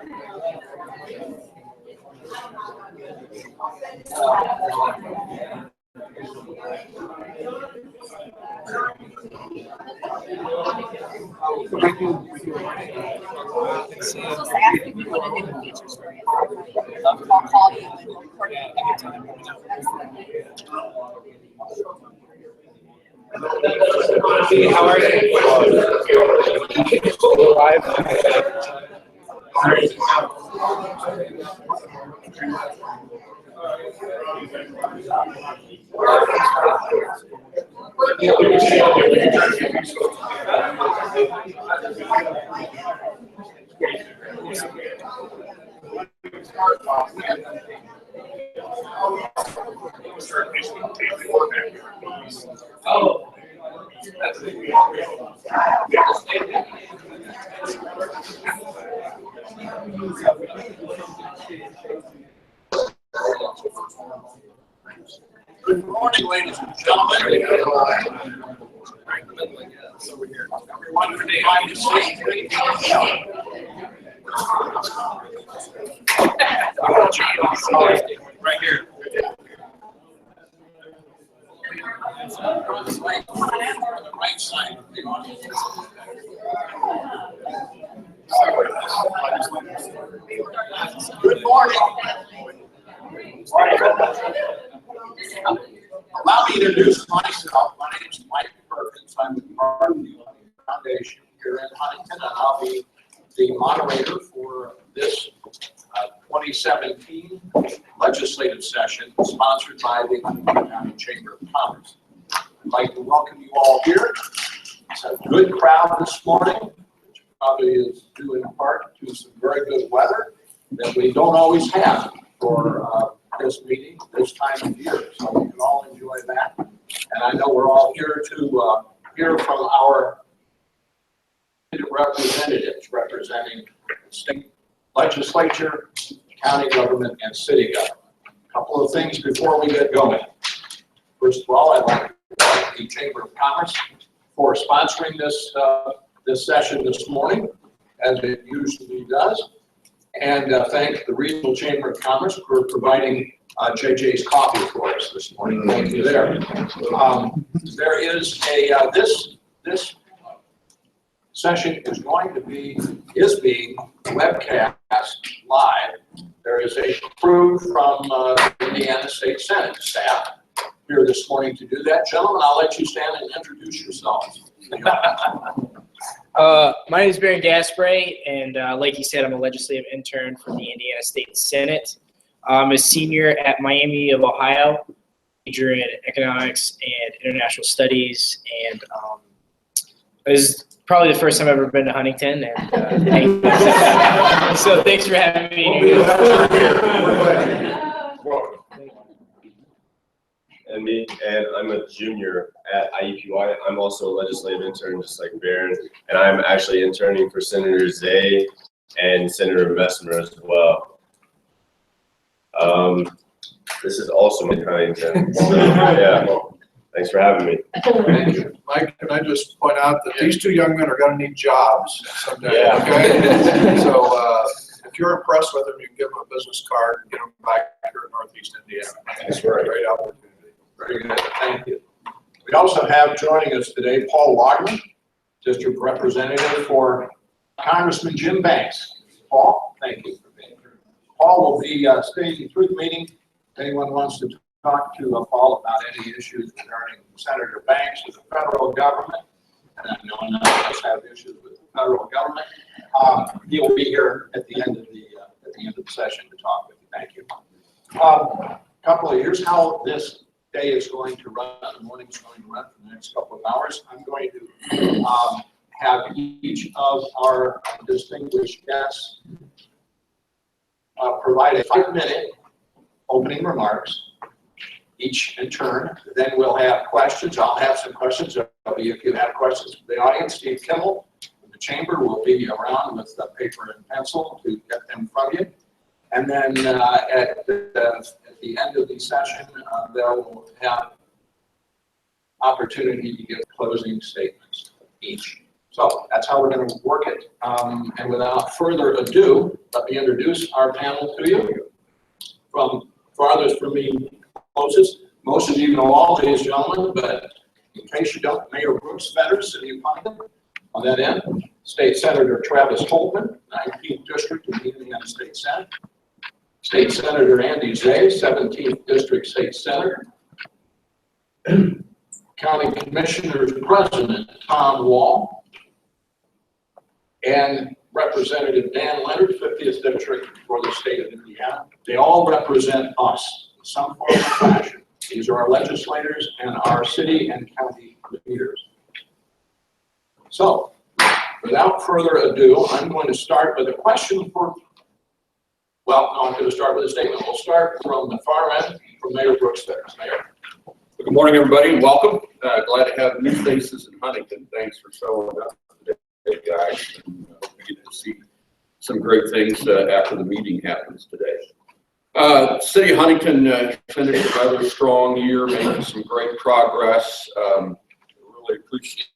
How are you? Good morning, ladies and gentlemen. Everyone from the United States. Right here. On the right side of the audience. Good morning. Allow me to introduce myself. My name is Mike Perkins. I'm the part of the foundation here in Huntington, and I'll be the moderator for this 2017 legislative session sponsored by the Huntington County Chamber of Commerce. I'd like to welcome you all here. It's a good crowd this morning, which probably is due in part to some very good weather that we don't always have for this meeting this time of year, so we can all enjoy that. And I know we're all here to hear from our representatives representing the state legislature, county government, and city government. A couple of things before we get going. First of all, I'd like to thank the Chamber of Commerce for sponsoring this session this morning, as it usually does. And thank the Regional Chamber of Commerce for providing JJ's coffee for us this morning. Thank you there. There is a, this session is being webcast live. There is a crew from the Indiana State Senate staff here this morning to do that. Gentlemen, I'll let you stand and introduce yourselves. My name is Baron Gaspray, and like you said, I'm a legislative intern for the Indiana State Senate. I'm a senior at Miami of Ohio, major in economics and international studies, and it was probably the first time I've ever been to Huntington, and so thanks for having me. And I'm a junior at IUPUI. I'm also a legislative intern, just like Baron, and I'm actually interning for Senator Zay and Senator Messmer as well. This is also in Huntington. So, yeah, thanks for having me. Thank you. Mike, can I just point out that these two young men are going to need jobs someday, Yeah. okay? So if you're impressed with them, you can give them a business card and get them back here in Northeast Indiana. That's right. Great opportunity. Very good. Thank you. We also have joining us today Paul Wagner, District Representative for Congressman Jim Banks. Paul, thank you for being here. Paul will be staying through the meeting. If anyone wants to talk to Paul about any issues regarding Senator Banks with the federal government, and I know none of us have issues with the federal government, he will be here at the end of the session to talk with you. Thank you. A couple of years how this day is going to run, the morning is going to run for the next couple of hours. I'm going to have each of our distinguished guests provide a 5-minute opening remarks, each in turn. Then we'll have questions. I'll have some questions. If you have questions from the audience, Steve Kimmel from the chamber will be around with paper and pencil to get them from you. And then at the end of the session, they'll have opportunity to give closing statements each. So that's how we're going to work it. And without further ado, let me introduce our panel to you. From farthest from me closest, most of you know all these gentlemen, but in case you don't, Mayor Brooks Fetter, City of Huntington. On that end, State Senator Travis Holdman, 19th District of the Indiana State Senate. State Senator Andy Zay, 17th District State Senator. County Commissioners President Tom Wall. And Representative Dan Leonard, 50th District for the state of Indiana. They all represent us in some form or fashion. These are our legislators and our city and county leaders. So, without further ado, I'm going to start with a question for, well, no, I'm going to start with a statement. We'll start from the far end, from Mayor Brooks Fetter. Mayor. Good morning, everybody, and welcome. Glad to have new faces in Huntington. Thanks for showing up today, guys. And, we get to see some great things after the meeting happens today. City of Huntington finished another strong year, making some great progress. Really appreciate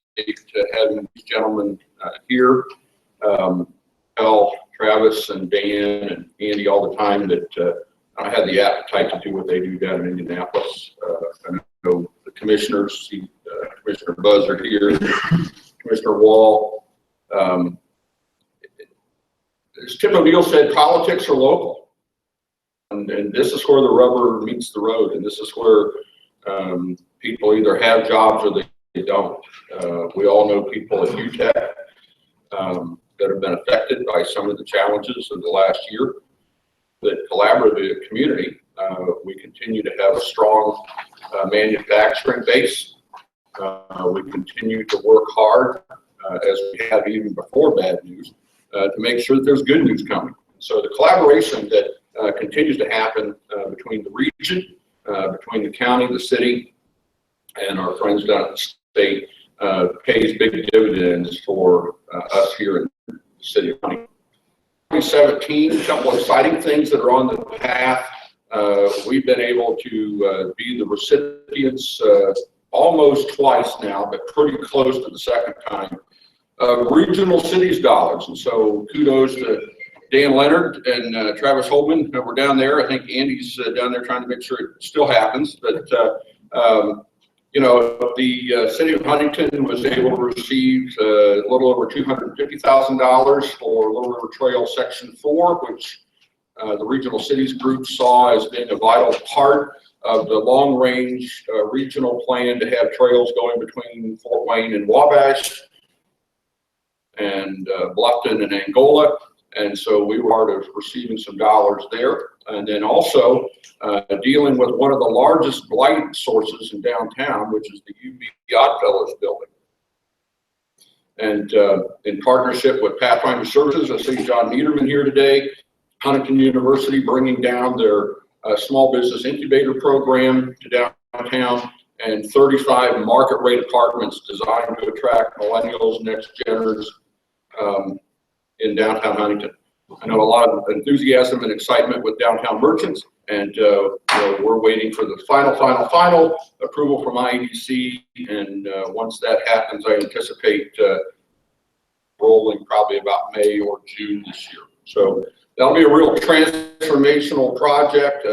having these gentlemen here. Tell Travis and Dan and Andy all the time that I had the appetite to do what they do down in Indianapolis. I know the commissioners, see Commissioner Buzzard here, Commissioner Wall. As Tim O'Neill said, politics are local. And this is where the rubber meets the road. And this is where people either have jobs or they don't. We all know people at UTEC that have been affected by some of the challenges of the last year. The collaborative community, we continue to have a strong manufacturing base. We continue to work hard, as we have even before bad news, to make sure that there's good news coming. So the collaboration that continues to happen between the region, between the county, the city, and our friends down at the state pays big dividends for us here in the city of Huntington. 2017, a couple of exciting things that are on the path. We've been able to be the recipients almost twice now, but pretty close to the second time, regional cities dollars. And so kudos to Dan Leonard and Travis Holdman. We're down there. I think Andy's down there trying to make sure it still happens. But, you know, the city of Huntington was able to receive a little over $250,000 for Little River Trail Section 4, which the Regional Cities Group saw as being a vital part of the long-range regional plan to have trails going between Fort Wayne and Wabash and Bluffton and Angola. And so we were part of receiving some dollars there. And then also dealing with one of the largest blight sources in downtown, which is the UB Oddfellows building. And in partnership with Pathfinder Services, I see John Niederman here today, Huntington University bringing down their small business incubator program to downtown, and 35 market rate apartments designed to attract millennials, next geners in downtown Huntington. I know a lot of enthusiasm and excitement with downtown merchants, and we're waiting for the final approval from IEDC. And once that happens, I anticipate rolling probably about May or June this year. So that'll be a real transformational project.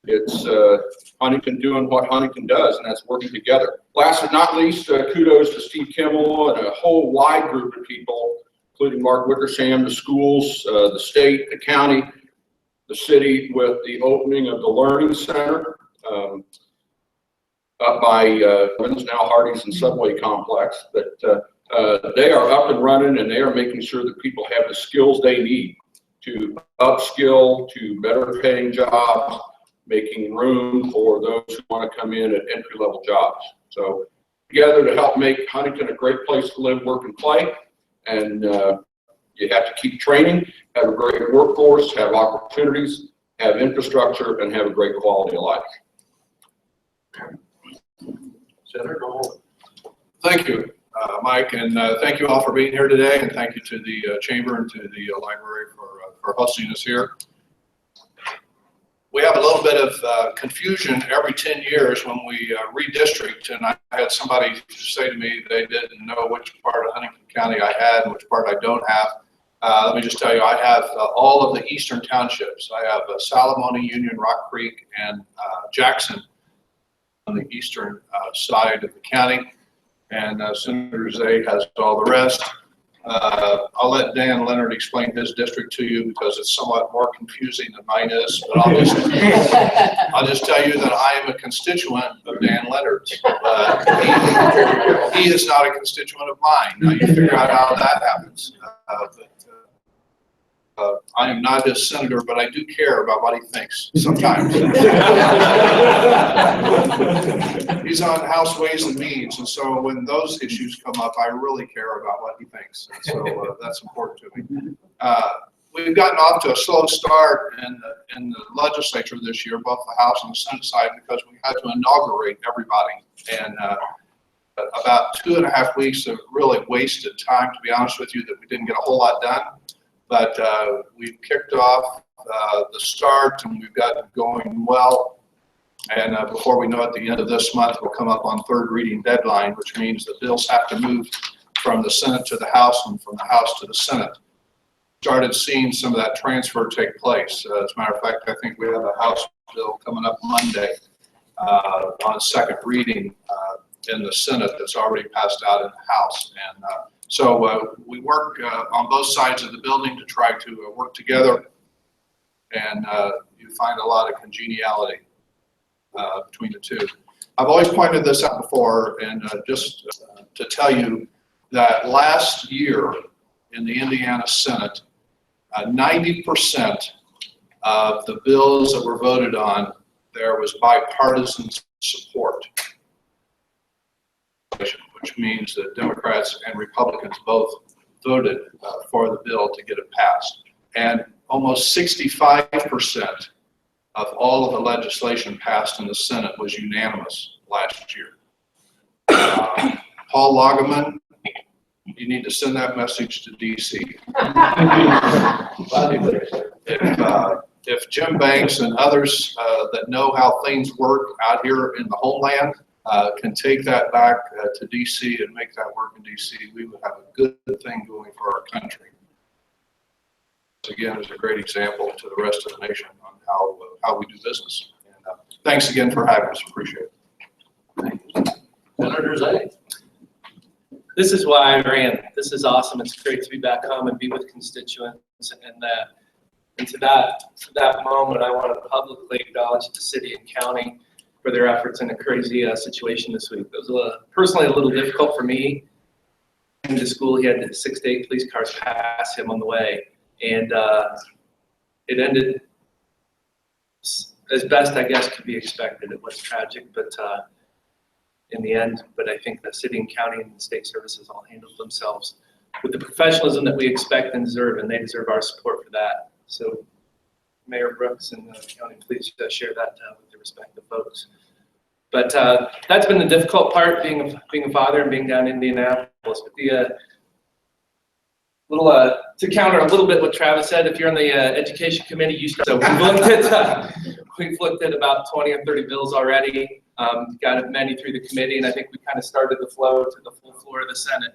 It's Huntington doing what Huntington does, and that's working together. Last but not least, kudos to Steve Kimmel and a whole wide group of people, including Mark Wickersham, the schools, the state, the county, the city, with the opening of the Learning Center up by now Hardee's and Subway Complex. But they are up and running, and they are making sure that people have the skills they need to upskill to better paying jobs, making room for those who want to come in at entry-level jobs. So together to help make Huntington a great place to live, work, and play. And you have to keep training, have a great workforce, have opportunities, have infrastructure, and have a great quality of life. Senator, go ahead. Thank you, Mike, and thank you all for being here today, and thank you to the chamber and to the library for hosting us here. we have a little bit of confusion every 10 years when we redistrict, and I had somebody say to me they didn't know which part of Huntington County I had and which part I don't have. Let me just tell you, I have all of the eastern townships. I have Salamone, Union, Rock Creek, and Jackson on the eastern side of the county, and Senator Zay has all the rest. I'll let Dan Leonard explain his district to you because it's somewhat more confusing than mine is, but I'll just tell you that I am a constituent of Dan Leonard's. He is not a constituent of mine. Now you figure out how that happens. I am not his senator, but I do care about what he thinks sometimes. He's on House Ways and Means, and so when those issues come up, I really care about what he thinks. And so that's important to me. We've gotten off to a slow start in the legislature this year, both the House and the Senate side, because we had to inaugurate everybody. And about 2.5 weeks of really wasted time, to be honest with you, that we didn't get a whole lot done. But we've kicked off the start, and we've got it going well. And before we know it, the end of this month, we'll come up on third reading deadline, which means the bills have to move from the Senate to the House and from the House to the Senate. Started seeing some of that transfer take place. As a matter of fact, I think we have a House bill coming up Monday on a second reading in the Senate that's already passed out in the House. And so we work on both sides of the building to try to work together, and you find a lot of congeniality between the two. I've always pointed this out before, and just to tell you that last year in the Indiana Senate, 90% of the bills that were voted on, there was bipartisan support, which means that Democrats and Republicans both voted for the bill to get it passed. And almost 65% of all of the legislation passed in the Senate was unanimous last year. Paul Lagaman, you need to send that message to DC. If Jim Banks and others that know how things work out here in the homeland can take that back to DC and make that work in DC, we would have a good thing going for our country. Again, is a great example to the rest of the nation on how we do business. And thanks again for having us. Appreciate it. Senator Zay. This is why I ran. This is awesome. It's great to be back home and be with constituents. And to that moment, I want to publicly acknowledge the city and county for their efforts in a crazy situation this week. It was personally a little difficult for me. Into school, he had 6 to 8 police cars pass him on the way, and it ended as best I guess could be expected. It was tragic, but in the end, but I think the city and county and the state services all handled themselves with the professionalism that we expect and deserve, and they deserve our support for that. So Mayor Brooks and the county, please share that with the respective folks. But that's been the difficult part, being a father and being down in Indianapolis. But the to counter a little bit what Travis said, if you're on the education committee, you start. So we've looked at about 20 or 30 bills already. Got many through the committee, and I think we kind of started the flow to the full floor of the Senate.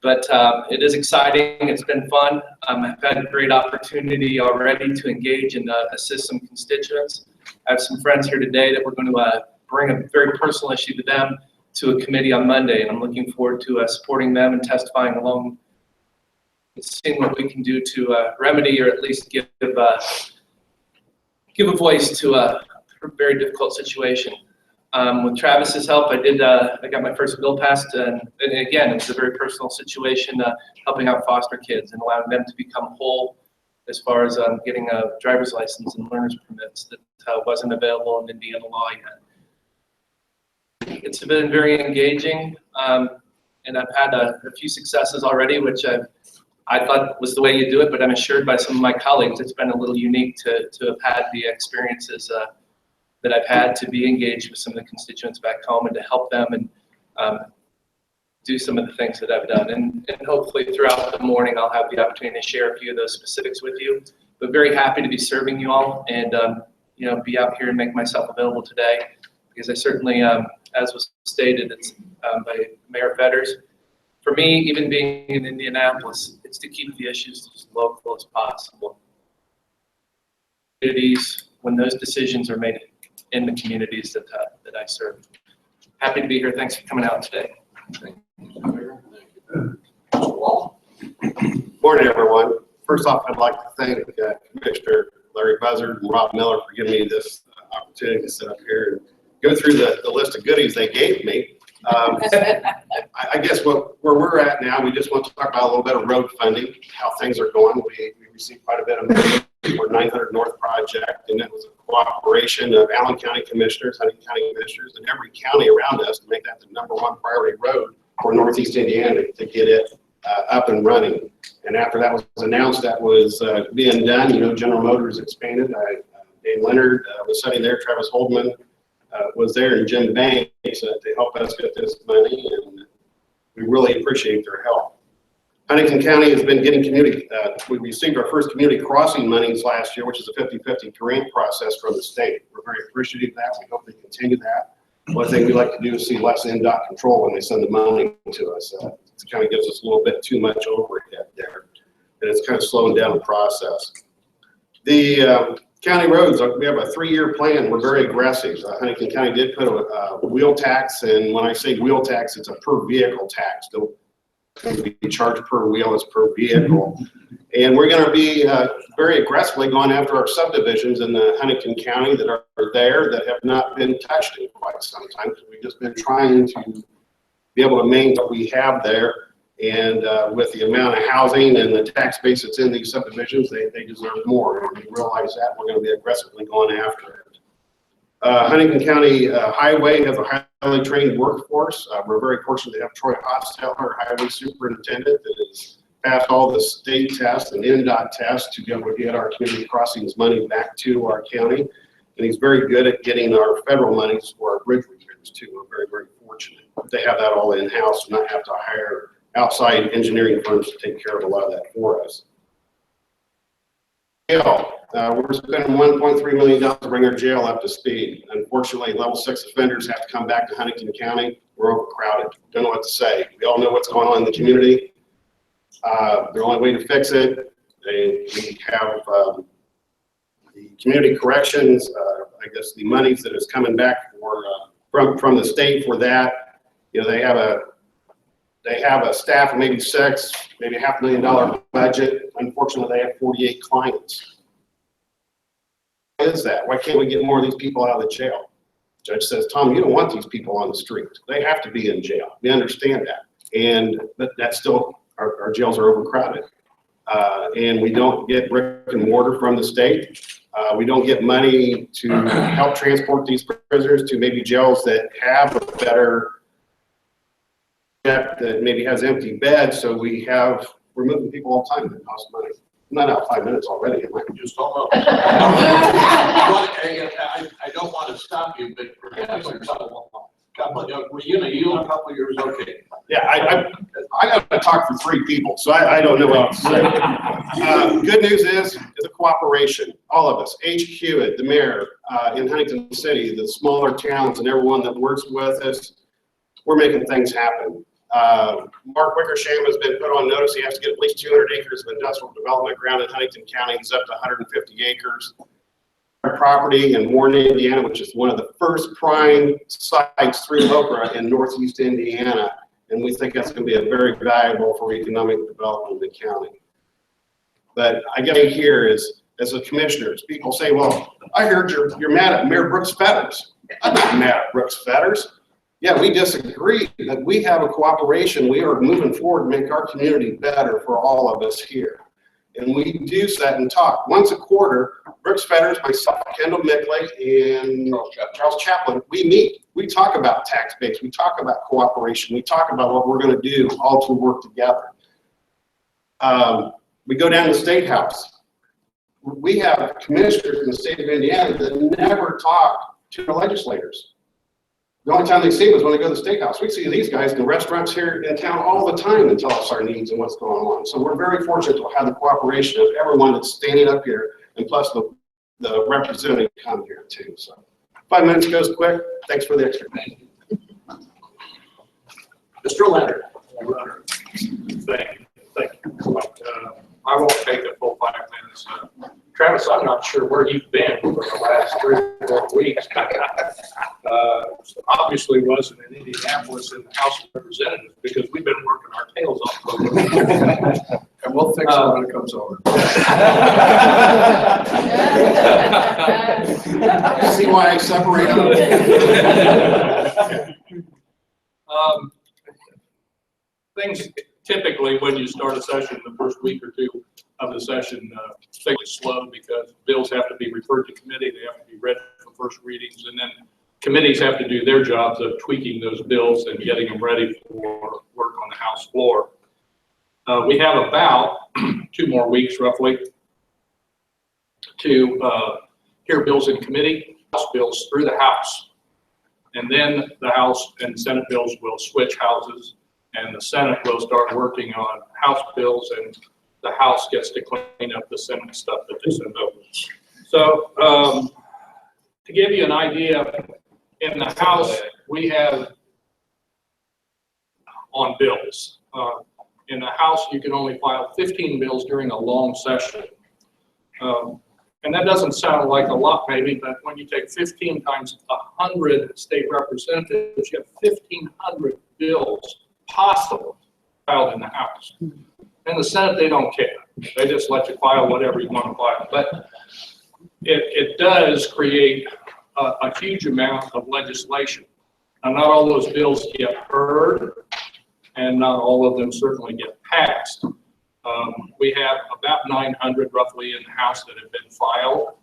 But it is exciting. It's been fun. I've had a great opportunity already to engage and assist some constituents. I have some friends here today that we're going to bring a very personal issue to them to a committee on Monday, and I'm looking forward to supporting them and testifying along, seeing what we can do to remedy or at least give a voice to a very difficult situation. With Travis's help, I got my first bill passed, and again, it was a very personal situation, helping out foster kids and allowing them to become whole as far as getting a driver's license and learner's permits that wasn't available in Indiana law yet. It's been very engaging, and I've had a few successes already, which I thought was the way you do it, but I'm assured by some of my colleagues it's been a little unique to have had the experiences that I've had to be engaged with some of the constituents back home and to help them and do some of the things that I've done. And hopefully throughout the morning, I'll have the opportunity to share a few of those specifics with you. But very happy to be serving you all, and be out here and make myself available today, because I certainly, as was stated, it's by Mayor Fetters. For me, even being in Indianapolis, it's to keep the issues as local as possible. Communities, when those decisions are made in the communities that I serve. Happy to be here. Thanks for coming out today. Morning, everyone. First off, I'd like to thank Commissioner Larry Buzzard and Rob Miller for giving me this opportunity to sit up here and go through the list of goodies they gave me. I guess where we're at now, we just want to talk about a little bit of road funding, how things are going. We received quite a bit of money for 900 North project, and it was a cooperation of Allen County Commissioners, Huntington County Commissioners, and every county around us to make that the #1 priority road for Northeast Indiana to get it up and running. And after that was announced, that was being done. General Motors expanded. Dave Leonard was sitting there. Travis Holdman was there, and Jim Banks to help us get this money, and we really appreciate their help. Huntington County has been getting community, we received our first community crossing monies last year, which is a 50-50 grant process from the state. We're very appreciative of that. We hope they continue that. One thing we like to do is see less NDOT control when they send the money to us. It kind of gives us a little bit too much overhead there, and it's kind of slowing down the process. The county roads, we have a 3-year plan. We're very aggressive. Huntington County did put a wheel tax, and when I say wheel tax, it's a per vehicle tax. Don't be charged per wheel, it's per vehicle. And we're going to be very aggressively going after our subdivisions in the Huntington County that are there that have not been touched in quite some time. We've just been trying to be able to maintain what we have there. And with the amount of housing and the tax base that's in these subdivisions, they deserve more. And we realize that. We're going to be aggressively going after it. Huntington County Highway has a highly trained workforce. We're very fortunate to have Troy Hostel, our highway superintendent, that has passed all the state tests and NDOT tests to be able to get our community crossings money back to our county. And he's very good at getting our federal monies for our bridge repairs too. We're very, very fortunate. They have that all in-house, not have to hire outside engineering firms to take care of a lot of that for us. Jail. We're spending $1.3 million to bring our jail up to speed. Unfortunately, level 6 offenders have to come back to Huntington County. We're overcrowded. Don't know what to say. We all know what's going on in the community. The only way to fix it, we have the community corrections. I guess the monies that is coming back for from the state for that. They have a staff of maybe 6, maybe $500,000 budget. Unfortunately, they have 48 clients. Why is that? Why can't we get more of these people out of the jail? Judge says, Tom, you don't want these people on the street. They have to be in jail. We understand that. But that's still, our jails are overcrowded. And we don't get brick and mortar from the state. We don't get money to help transport these prisoners to maybe jails that have a better that maybe has empty beds. So we're moving people all the time that cost money. I'm not out 5 minutes already. Am I? Just don't know. I don't want to stop you, but perhaps there's a couple of years, okay. Yeah, I got to talk for 3 people, so I don't know what else to say. Good news is a cooperation. All of us, HQ, the mayor in Huntington City, the smaller towns, and everyone that works with us, we're making things happen. Mark Wickersham has been put on notice. He has to get at least 200 acres of industrial development ground in Huntington County. He's up to 150 acres. Our property in Warren, Indiana, which is one of the first prime sites through Okra in Northeast Indiana. And we think that's going to be very valuable for economic development in the county. But I get to hear is, as a commissioners, people say, well, I heard you're mad at Mayor Brooks Fetters. I'm not mad at Brooks Fetters. Yeah, we disagree, but we have a cooperation. We are moving forward to make our community better for all of us here. And we do sit and talk. Once a quarter, Brooks Fetters, myself, Kendall Mickley, and Charles Chaplin, we meet. We talk about tax base. We talk about cooperation. We talk about what we're going to do all to work together. We go down to the State House. We have commissioners in the state of Indiana that never talk to our legislators. The only time they see them is when they go to the State House. We see these guys in the restaurants here in town all the time and tell us our needs and what's going on. So we're very fortunate to have the cooperation of everyone that's standing up here, and plus the the representative come here too. So 5 minutes goes quick. Thanks for the extra. Mr. Leonard. Thank you. I won't take the full 5 minutes. Travis, I'm not sure where you've been for the last 3 or 4 weeks. Obviously wasn't in Indianapolis in the House of Representatives because we've been working our tails off. And we'll fix it when it comes over. See why I separate them? Things typically, when you start a session, the first week or two of the session, things are slow because bills have to be referred to committee, they have to be read for first readings, and then committees have to do their jobs of tweaking those bills and getting them ready for work on the House floor. We have about 2 more weeks roughly to hear bills in committee, House bills through the House. And then the House and Senate bills will switch houses, and the Senate will start working on House bills, and the House gets to clean up the Senate stuff that they send over. So to give you an idea, in the House, we have on bills. In the House, you can only file 15 bills during a long session. And that doesn't sound like a lot maybe, but when you take 15 times 100 state representatives, you have 1,500 bills possible filed in the House. In the Senate, they don't care. They just let you file whatever you want to file. But it does create a huge amount of legislation. And not all those bills get heard, and not all of them certainly get passed. We have about 900 roughly in the House that have been filed.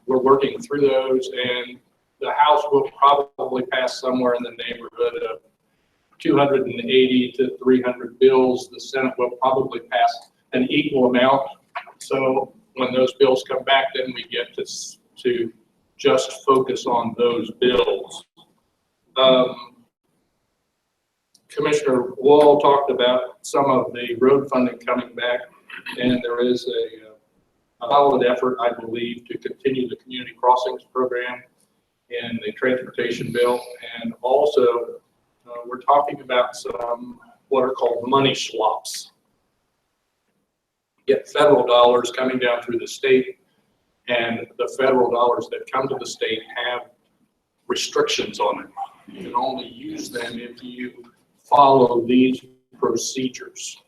We're working through those, and the House will probably pass somewhere in the neighborhood of 280 to 300 bills. The Senate will probably pass an equal amount. So when those bills come back, then we get to just focus on those bills. Commissioner Wall talked about some of the road funding coming back, and there is a solid effort, I believe, to continue the community crossings program in the transportation bill. And also, we're talking about some what are called money swaps. Get federal dollars coming down through the state, and the federal dollars that come to the state have restrictions on them. You can only use them if you follow these procedures.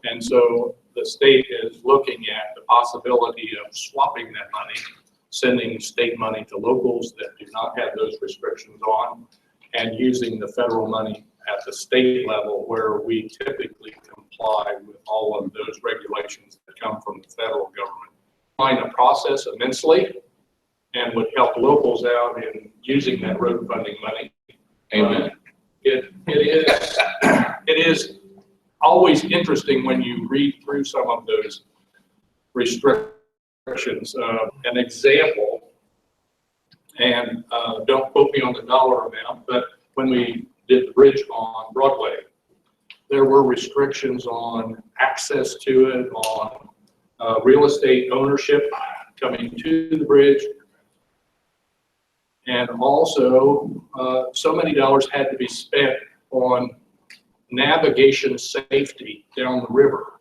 And so the state is looking at the possibility of swapping that money, sending state money to locals that do not have those restrictions on, and using the federal money at the state level where we typically comply with all of those regulations that come from the federal government. Find the process immensely and would help locals out in using that road funding money. Amen. It is always interesting when you read through some of those restrictions. An example, and don't quote me on the dollar amount, but when we did the bridge on Broadway, there were restrictions on access to it, on real estate ownership coming to the bridge. And also, so many dollars had to be spent on navigation safety down the river.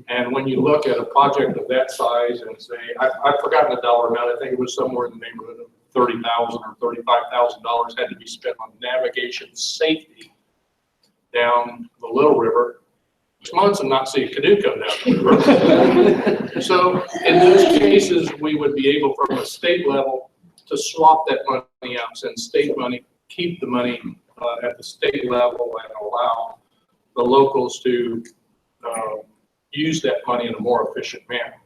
And when you look at a project of that size and say, I've forgotten the dollar amount, I think it was somewhere in the neighborhood of $30,000 or $35,000 had to be spent on navigation safety down the Little River. 6 months and not see a canoe come down the river. So in those cases, we would be able from a state level to swap that money out, send state money, keep the money at the state level, and allow the locals to use that money in a more efficient manner.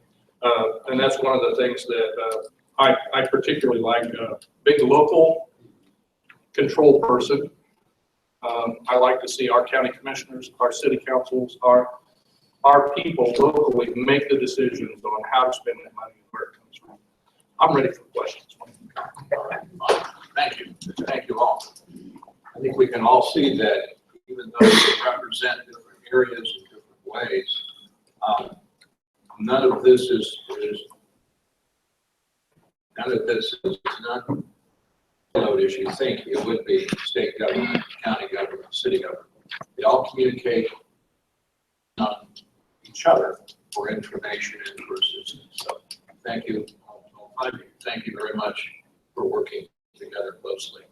And that's one of the things that I particularly like. Big local control person. I like to see our county commissioners, our city councils, our people locally make the decisions on how to spend that money and where it comes from. I'm ready for questions. Thank you. Thank you all. I think we can all see that even though we represent different areas in different ways, none of this is not as you think it would be state government, county government, city government. They all communicate on each other for information and for assistance. So thank you, all five of you. Thank you very much for working together closely.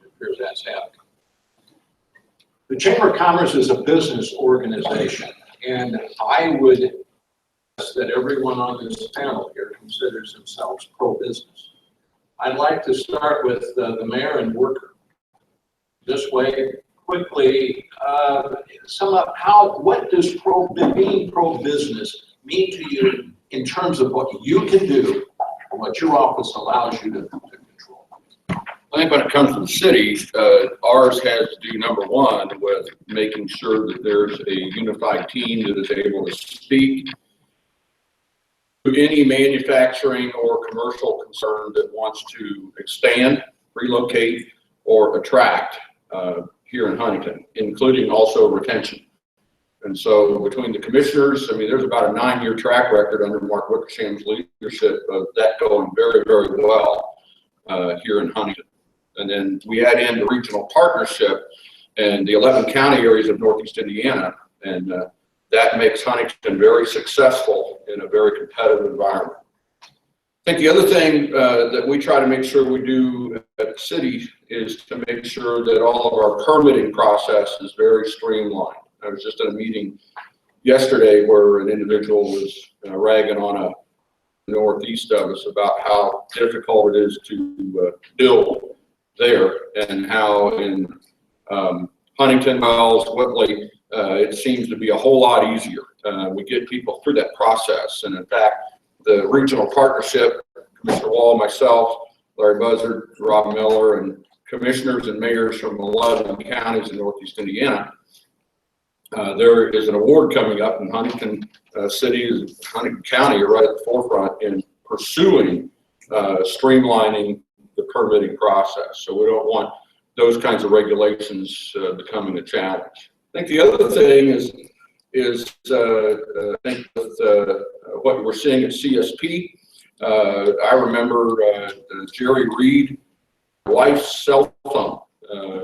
It appears that's happening. The Chamber of Commerce is a business organization, and I would guess that everyone on this panel here considers themselves pro-business. I'd like to start with the mayor and worker. This way, quickly, sum up what does being pro-business mean to you in terms of what you can do and what your office allows you to control? I think when it comes to the city, ours has to do number one with making sure that there's a unified team that is able to speak to any manufacturing or commercial concern that wants to expand, relocate, or attract here in Huntington, including also retention. And so between the commissioners, I mean, there's about a 9-year track record under Mark Wickersham's leadership of that going very, very well here in Huntington. And then we add in the regional partnership and the 11 county areas of Northeast Indiana, and that makes Huntington very successful in a very competitive environment. I think the other thing that we try to make sure we do at the city is to make sure that all of our permitting process is very streamlined. I was just at a meeting yesterday where an individual was ragging on a northeast of us about how difficult it is to build there, and how in Huntington, Wells, Whitley, it seems to be a whole lot easier. We get people through that process, and in fact, the regional partnership, Commissioner Wall, myself, Larry Buzzard, Rob Miller, and commissioners and mayors from 11 counties in Northeast Indiana, there is an award coming up in Huntington City and Huntington County are right at the forefront in pursuing streamlining the permitting process. So we don't want those kinds of regulations becoming a challenge. I think the other thing is I think with what we're seeing at CSP, I remember Jerry Reed, wife's cell phone,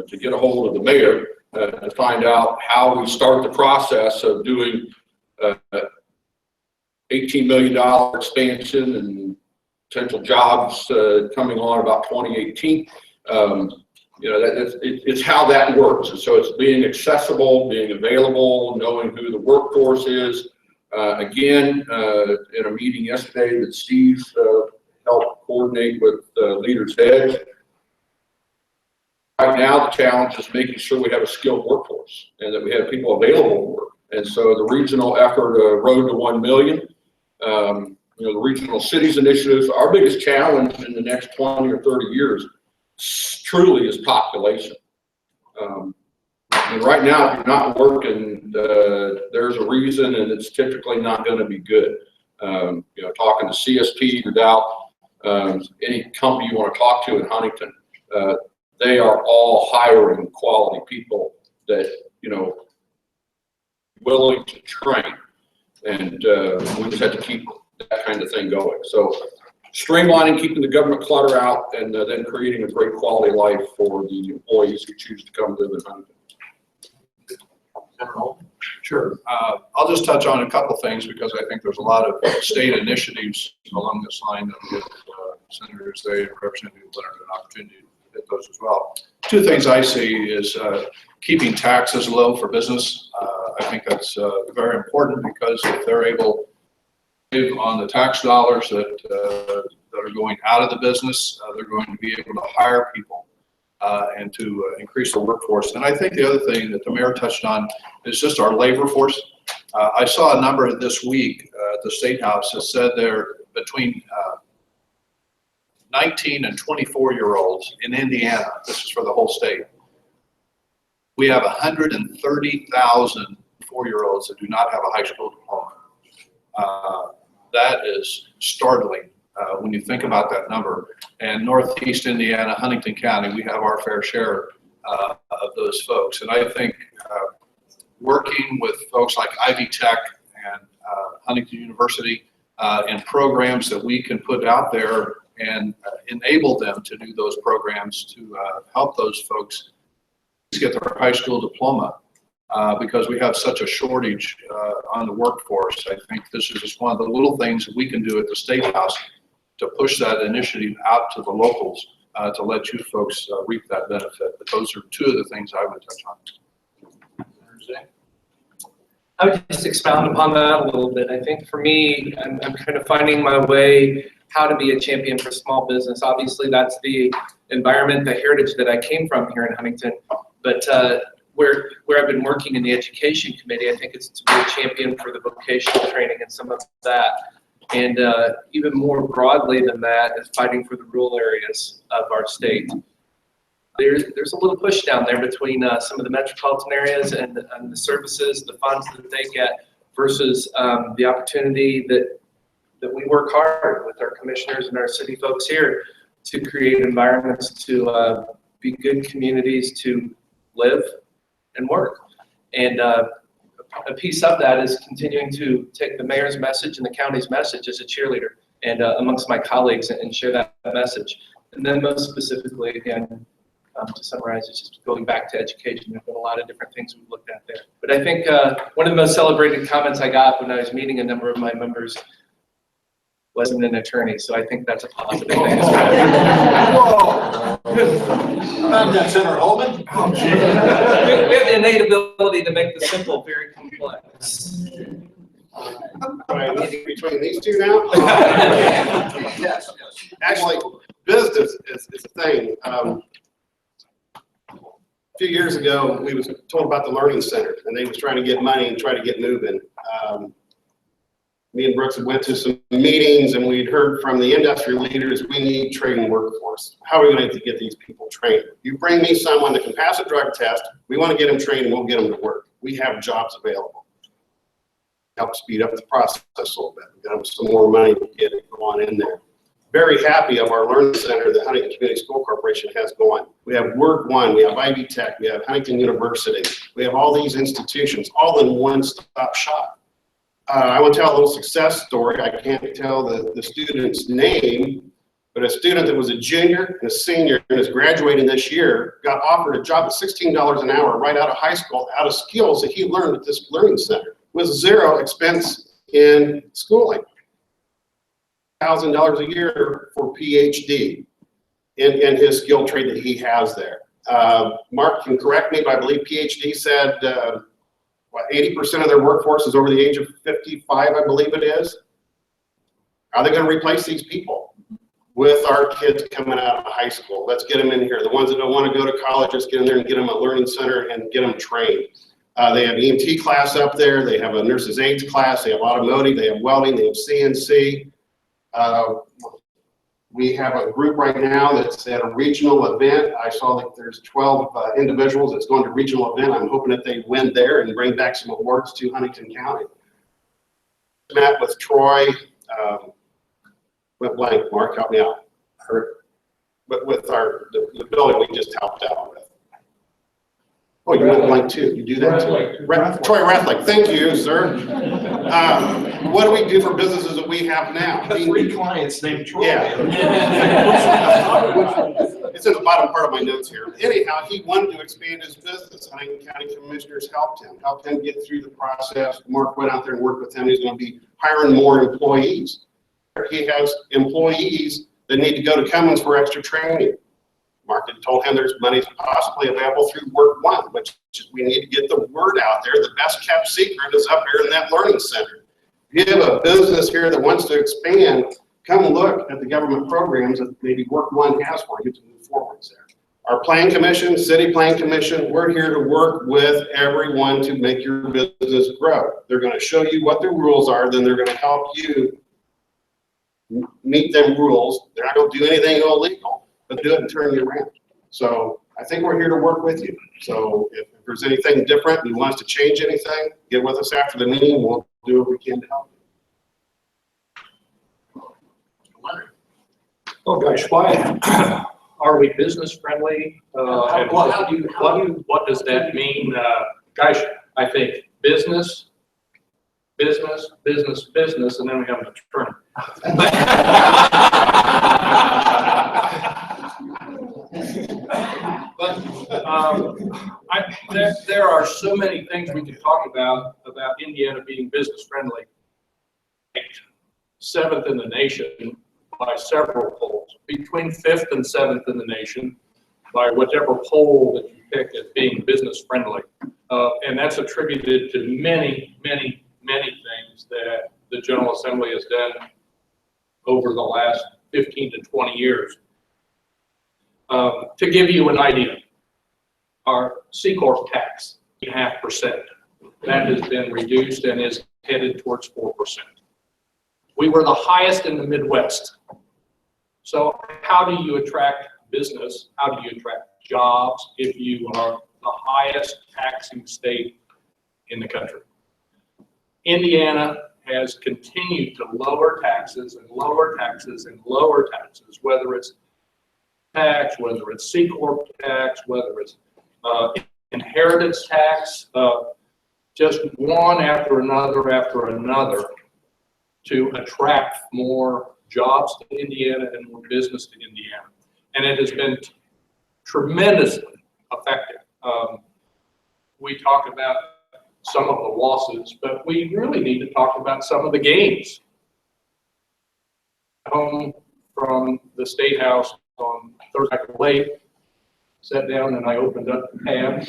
to get a hold of the mayor to find out how we start the process of doing $18 million expansion and potential jobs coming on about 2018. You know, it's how that works. And so it's being accessible, being available, knowing who the workforce is. Again, in a meeting yesterday that Steve helped coordinate with Leaders Edge. Right now, the challenge is making sure we have a skilled workforce and that we have people available to work. And so the regional effort, Road to 1 Million, you know, the regional cities initiatives, our biggest challenge in the next 20 or 30 years truly is population. And right now, if you're not working, there's a reason, and it's typically not going to be good. You know, talking to CSP, Dow, any company you want to talk to in Huntington, they are all hiring quality people that, you know, willing to train, and we just have to keep that kind of thing going. So streamlining, keeping the government clutter out, and then creating a great quality life for the employees who choose to come live in Huntington. Sure. I'll just touch on a couple things because I think there's a lot of state initiatives along this line that give Senators Zay and Representative Leonard an opportunity to hit those as well. Two things I see is keeping taxes low for business. I think that's very important because if they're able to save on the tax dollars that are going out of the business, they're going to be able to hire people and to increase the workforce. And I think the other thing that the mayor touched on is just our labor force. I saw a number this week at the State House that said they're between 19 and 24-year-olds in Indiana. This is for the whole state. We have 130,000 4-year-olds that do not have a high school diploma. That is startling when you think about that number. And Northeast Indiana, Huntington County, we have our fair share of those folks. And I think working with folks like Ivy Tech and Huntington University and programs that we can put out there and enable them to do those programs to help those folks get their high school diploma. Because we have such a shortage on the workforce. I think this is just one of the little things that we can do at the State House to push that initiative out to the locals to let you folks reap that benefit. But those are two of the things I would touch on. I would just expound upon that a little bit. I think for me, I'm kind of finding my way how to be a champion for small business. Obviously, that's the environment, the heritage that I came from here in Huntington. But where I've been working in the education committee, I think it's to be a champion for the vocational training and some of that. And even more broadly than that is fighting for the rural areas of our state. There's a little push down there between some of the metropolitan areas and the services, the funds that they get versus the opportunity that we work hard with our commissioners and our city folks here to create environments to be good communities to live and work. And a piece of that is continuing to take the mayor's message and the county's message as a cheerleader and amongst my colleagues and share that message. And then most specifically, again, to summarize, it's just going back to education. There's been a lot of different things we've looked at there. But I think one of the most celebrated comments I got when I was meeting a number of my members wasn't an attorney, so I think that's a positive thing as well. I'm not Senator Holdman. We have the innate ability to make the simple very complex. Between these two now? Yes. Actually, business is a thing. A few years ago, we was told about the Learning Center, and they was trying to get money and try to get moving. Me and Brooks went to some meetings, and we'd heard from the industry leaders, we need training workforce. How are we going to get these people trained? You bring me someone that can pass a drug test, we want to get them trained, and we'll get them to work. We have jobs available. Help speed up the process a little bit. We've got some more money to get it on in there. Very happy of our Learning Center that Huntington Community School Corporation has going. We have Work One, we have Ivy Tech, we have Huntington University. We have all these institutions all in one-stop shop. I want to tell a little success story. I can't tell the student's name, but a student that was a junior and a senior and is graduating this year got offered a job at $16 an hour right out of high school, out of skills that he learned at this Learning Center with zero expense in schooling. $1,000 a year for PhD in his skill trade that he has there. Mark can correct me, but I believe PhD said 80% of their workforce is over the age of 55, I believe it is. Are they going to replace these people with our kids coming out of high school? Let's get them in here. The ones that don't want to go to college, let's get in there and get them a Learning Center and get them trained. They have EMT class up there. They have a nurse's aides class. They have automotive. They have welding. They have CNC. We have a group right now that's at a regional event. I saw that there's 12 individuals that's going to regional event. I'm hoping that they win there and bring back some awards to Huntington County. Met with Troy, went blank, Mark, help me out. But with the building we just helped out with. Oh, you went blank too. You do that too. Troy Rathlick, thank you, sir. What do we do for businesses that we have now? 3 clients named Troy. Yeah. It's in the bottom part of my notes here. Anyhow, he wanted to expand his business. Huntington County commissioners helped him get through the process. Mark went out there and worked with him. He's going to be hiring more employees. He has employees that need to go to Cummins for extra training. Mark had told him there's money possibly available through Work One, which we need to get the word out there. The best kept secret is up here in that Learning Center. If you have a business here that wants to expand, come look at the government programs that maybe Work One has for you to move forwards there. Our Plan Commission, City Plan Commission, we're here to work with everyone to make your business grow. They're going to show you what the rules are, then they're going to help you meet them rules. They're not going to do anything illegal, but do it and turn you around. So I think we're here to work with you. So if there's anything different, you want us to change anything, get with us after the meeting. We'll do what we can to help you. Oh gosh, why are we business friendly? And what does that mean? Gosh, I think business business, business, business, and then we have an attorney. But there are so many things we could talk about Indiana being business friendly. 7th in the nation by several polls, between 5th and 7th in the nation by whatever poll that you pick as being business friendly. And that's attributed to many, many, many things that the General Assembly has done over the last 15 to 20 years. To give you an idea, our C Corp tax, 0.5%, that has been reduced and is headed towards 4%. We were the highest in the Midwest. So how do you attract business? How do you attract jobs if you are the highest taxing state in the country? Indiana has continued to lower taxes and lower taxes and lower taxes, whether it's tax, whether it's C Corp tax, whether it's inheritance tax, just one after another to attract more jobs to Indiana and more business to Indiana. And it has been tremendously effective. We talk about some of the losses, but we really need to talk about some of the gains. Home from the State House on Thursday late, sat down and I opened up the tab,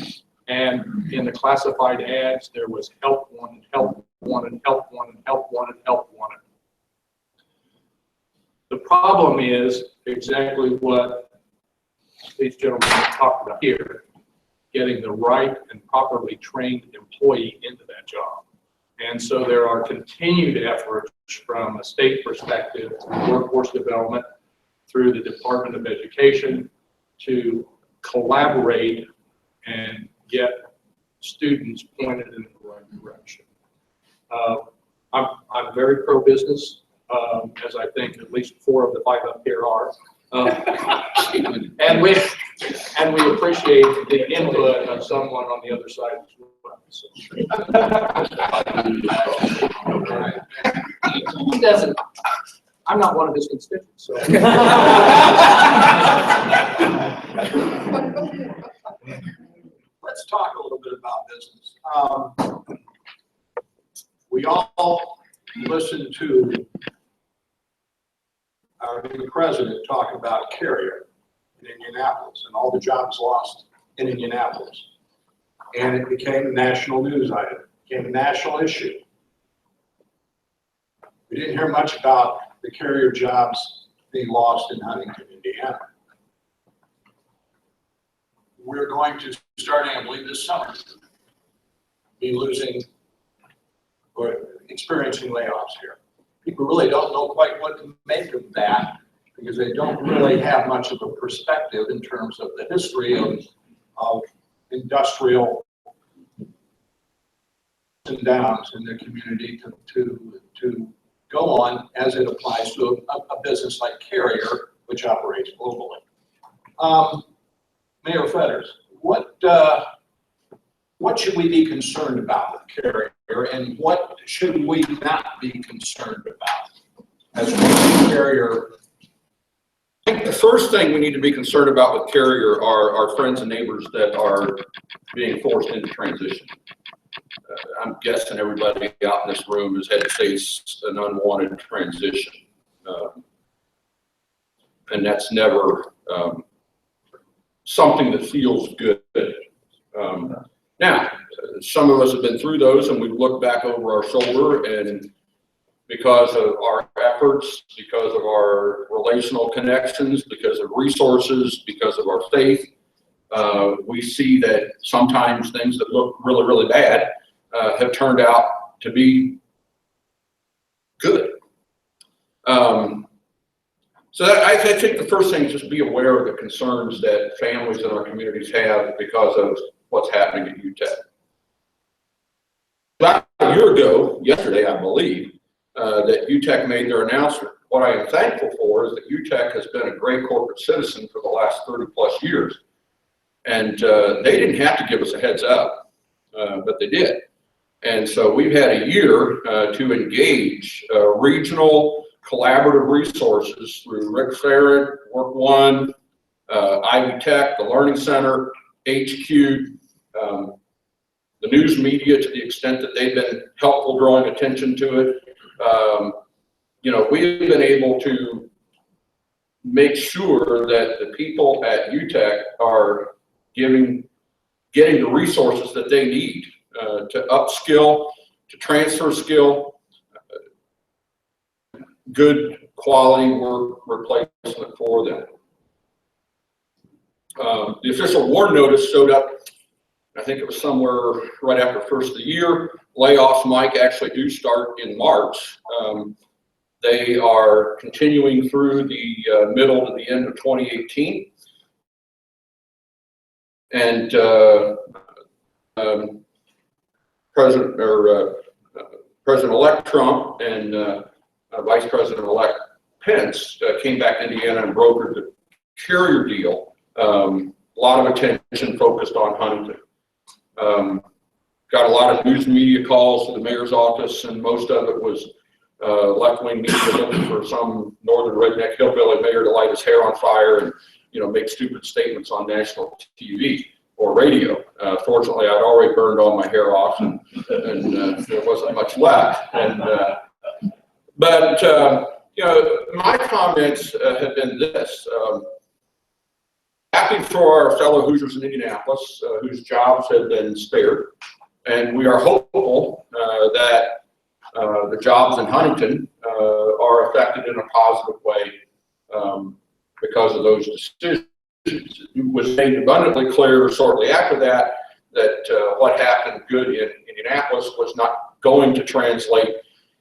and in the classified ads, there was help wanted, help wanted, help wanted, help wanted, help wanted. The problem is exactly what these gentlemen talked about here, getting the right and properly trained employee into that job. And so there are continued efforts from a state perspective, through workforce development, through the Department of Education, to collaborate and get students pointed in the right direction. I'm very pro-business, as I think at least 4 of the 5 up here are. And we appreciate the input of someone on the other side as well. So. He doesn't. I'm not one of his constituents. So. Let's talk a little bit about business. We all listened to our new president talk about Carrier in Indianapolis and all the jobs lost in Indianapolis. And it became a national news item, became a national issue. We didn't hear much about the Carrier jobs being lost in Huntington, Indiana. We're going to, starting, I believe, this summer, be losing or experiencing layoffs here. People really don't know quite what to make of that because they don't really have much of a perspective in terms of the history of industrial and downs in the community to go on as it applies to a business like Carrier, which operates globally. Mayor Fetters, what should we be concerned about with Carrier, and what should we not be concerned about as Carrier? I think the first thing we need to be concerned about with Carrier are our friends and neighbors that are being forced into transition. I'm guessing everybody out in this room has had to face an unwanted transition. And that's never something that feels good. Now, some of us have been through those and we've looked back over our shoulder, and because of our efforts, because of our relational connections, because of resources, because of our faith, we see that sometimes things that look really, really bad have turned out to be good. So I think the first thing is just be aware of the concerns that families in our communities have because of what's happening at UTEC. About a year ago, yesterday I believe, that UTEC made their announcement. What I am thankful for is that UTEC has been a great corporate citizen for the last 30 plus years. And they didn't have to give us a heads up, but they did. And so we've had a year to engage regional collaborative resources through Rick Farrett, Work One, Ivy Tech, the Learning Center, HQ, the news media to the extent that they've been helpful drawing attention to it. You know, we've been able to make sure that the people at UTEC are getting the resources that they need to upskill, to transfer skill, good quality work replacement for them. The official award notice showed up, I think it was somewhere right after first of the year. Layoffs, Mike, actually do start in March. They are continuing through the middle to the end of 2018. And President-elect Trump and Vice President-elect Pence came back to Indiana and brokered the carrier deal. A lot of attention focused on Huntington. Got a lot of news media calls to the mayor's office, and most of it was left-wing media looking for some northern redneck hillbilly mayor to light his hair on fire and, you know, make stupid statements on national TV or radio. Fortunately, I'd already burned all my hair off, and there wasn't much left. But you know, my comments have been this. Happy for our fellow Hoosiers in Indianapolis whose jobs have been spared, and we are hopeful that the jobs in Huntington are affected in a positive way because of those decisions. It was made abundantly clear shortly after that what happened good in Indianapolis was not going to translate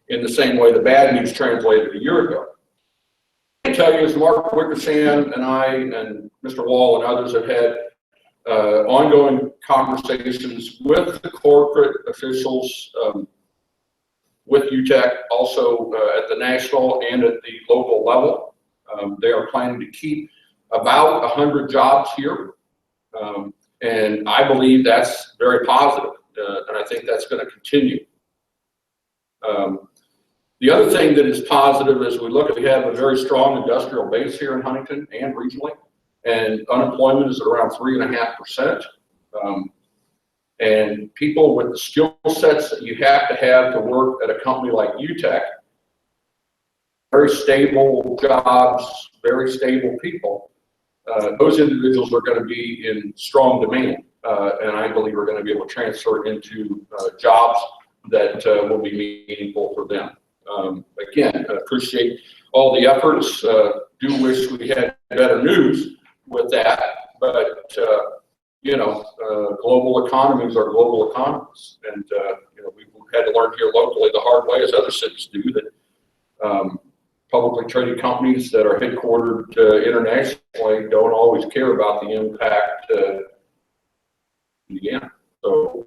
in the same way the bad news translated a year ago. I can tell you, as Mark Wickersham and I and Mr. Wall and others have had ongoing conversations with the corporate officials, with UTEC, also at the national and at the local level. They are planning to keep about 100 jobs here, and I believe that's very positive, and I think that's going to continue. The other thing that is positive is we have a very strong industrial base here in Huntington and regionally, and unemployment is at around 3.5%. And people with the skill sets that you have to work at a company like UTEC, very stable jobs, very stable people, those individuals are going to be in strong demand, and I believe are going to be able to transfer into jobs that will be meaningful for them. Again, I appreciate all the efforts. Do wish we had better news with that, but you know, global economies are global economies, and you know, we've had to learn here locally the hard way, as other cities do, that publicly traded companies that are headquartered internationally don't always care about the impact in Indiana. So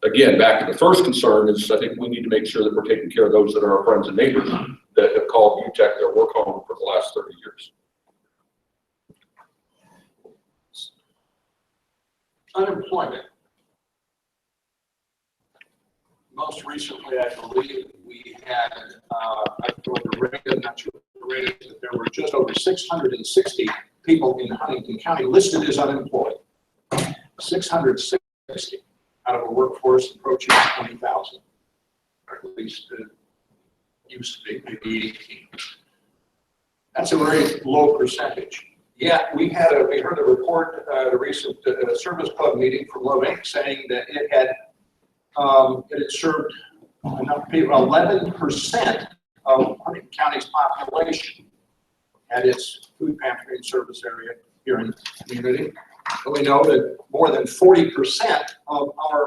again, back to the first concern is I think we need to make sure that we're taking care of those that are our friends and neighbors that have called UTEC their work home for the last 30 years. Unemployment. Most recently, I believe we had, I'm going to rate it, not sure the rate, that there were just over 660 people in Huntington County listed as unemployed. 660 out of a workforce approaching 20,000, or at least it used to be, maybe 18. That's a very low percentage. Yeah, we heard a report at a recent service club meeting from Low Inc. saying that it had served enough people, 11% of Huntington County's population at its food pantry and service area here in the community. And we know that more than 40% of our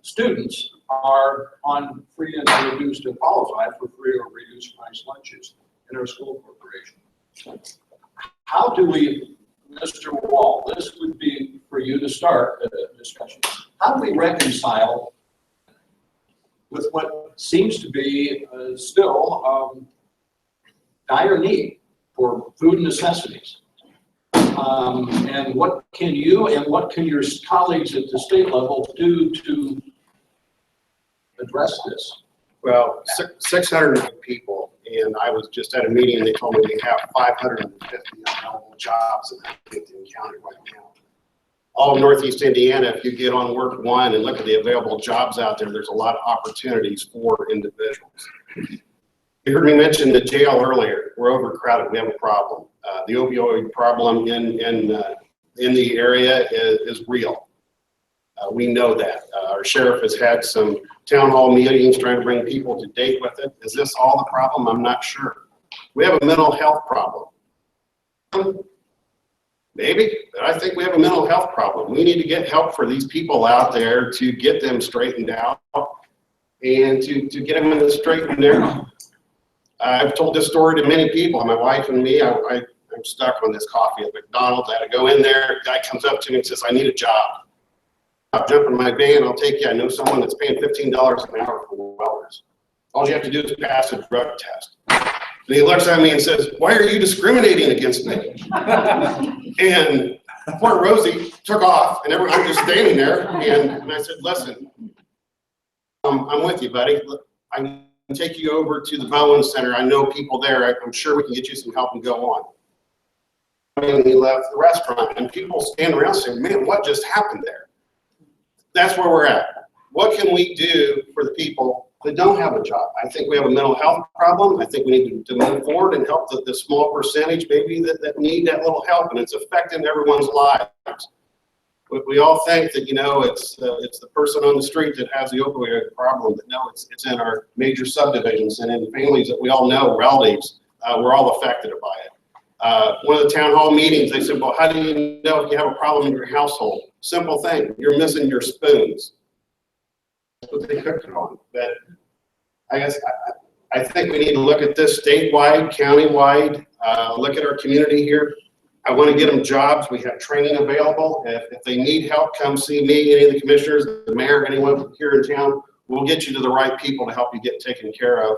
students are on free and reduced and qualified for free or reduced price lunches in our school corporation. How do we, Mr. Wall, this would be for you to start the discussion. How do we reconcile with what seems to be still dire need for food necessities? And what can you and what can your colleagues at the state level do to address this? Well, 600 people, and I was just at a meeting, and they told me we have 550 available jobs in Huntington County right now. All of Northeast Indiana, if you get on Work One and look at the available jobs out there, there's a lot of opportunities for individuals. You heard me mention the jail earlier. We're overcrowded. We have a problem. The opioid problem in the area is real. We know that. Our sheriff has had some town hall meetings trying to bring people to date with it. Is this all the problem? I'm not sure. We have a mental health problem. Maybe, but I think we have a mental health problem. We need to get help for these people out there to get them straightened out and to get them in the straight and narrow. I've told this story to many people. My wife and me, I'm stuck on this coffee at McDonald's. I had to go in there. A guy comes up to me and says, I need a job. I'll jump in my van. I'll take you. I know someone that's paying $15 an hour for welders. All you have to do is pass a drug test. And he looks at me and says, why are you discriminating against me? And poor Rosie took off, and I'm just standing there. And I said, listen, I'm with you, buddy. I can take you over to the Bowen Center. I know people there. I'm sure we can get you some help and go on. And he left the restaurant, and people stand around saying, man, what just happened there? That's where we're at. What can we do for the people that don't have a job? I think we have a mental health problem. I think we need to move forward and help the small percentage maybe that need that little help, and it's affecting everyone's lives. We all think that, you know, it's the person on the street that has the opioid problem, but no, it's in our major subdivisions and in families that we all know, relatives, we're all affected by it. One of the town hall meetings, they said, well, how do you know if you have a problem in your household? Simple thing, you're missing your spoons. That's what they cooked it on. But I guess I think we need to look at this statewide, countywide, look at our community here. I want to get them jobs. We have training available. If they need help, come see me, any of the commissioners, the mayor, anyone here in town. We'll get you to the right people to help you get taken care of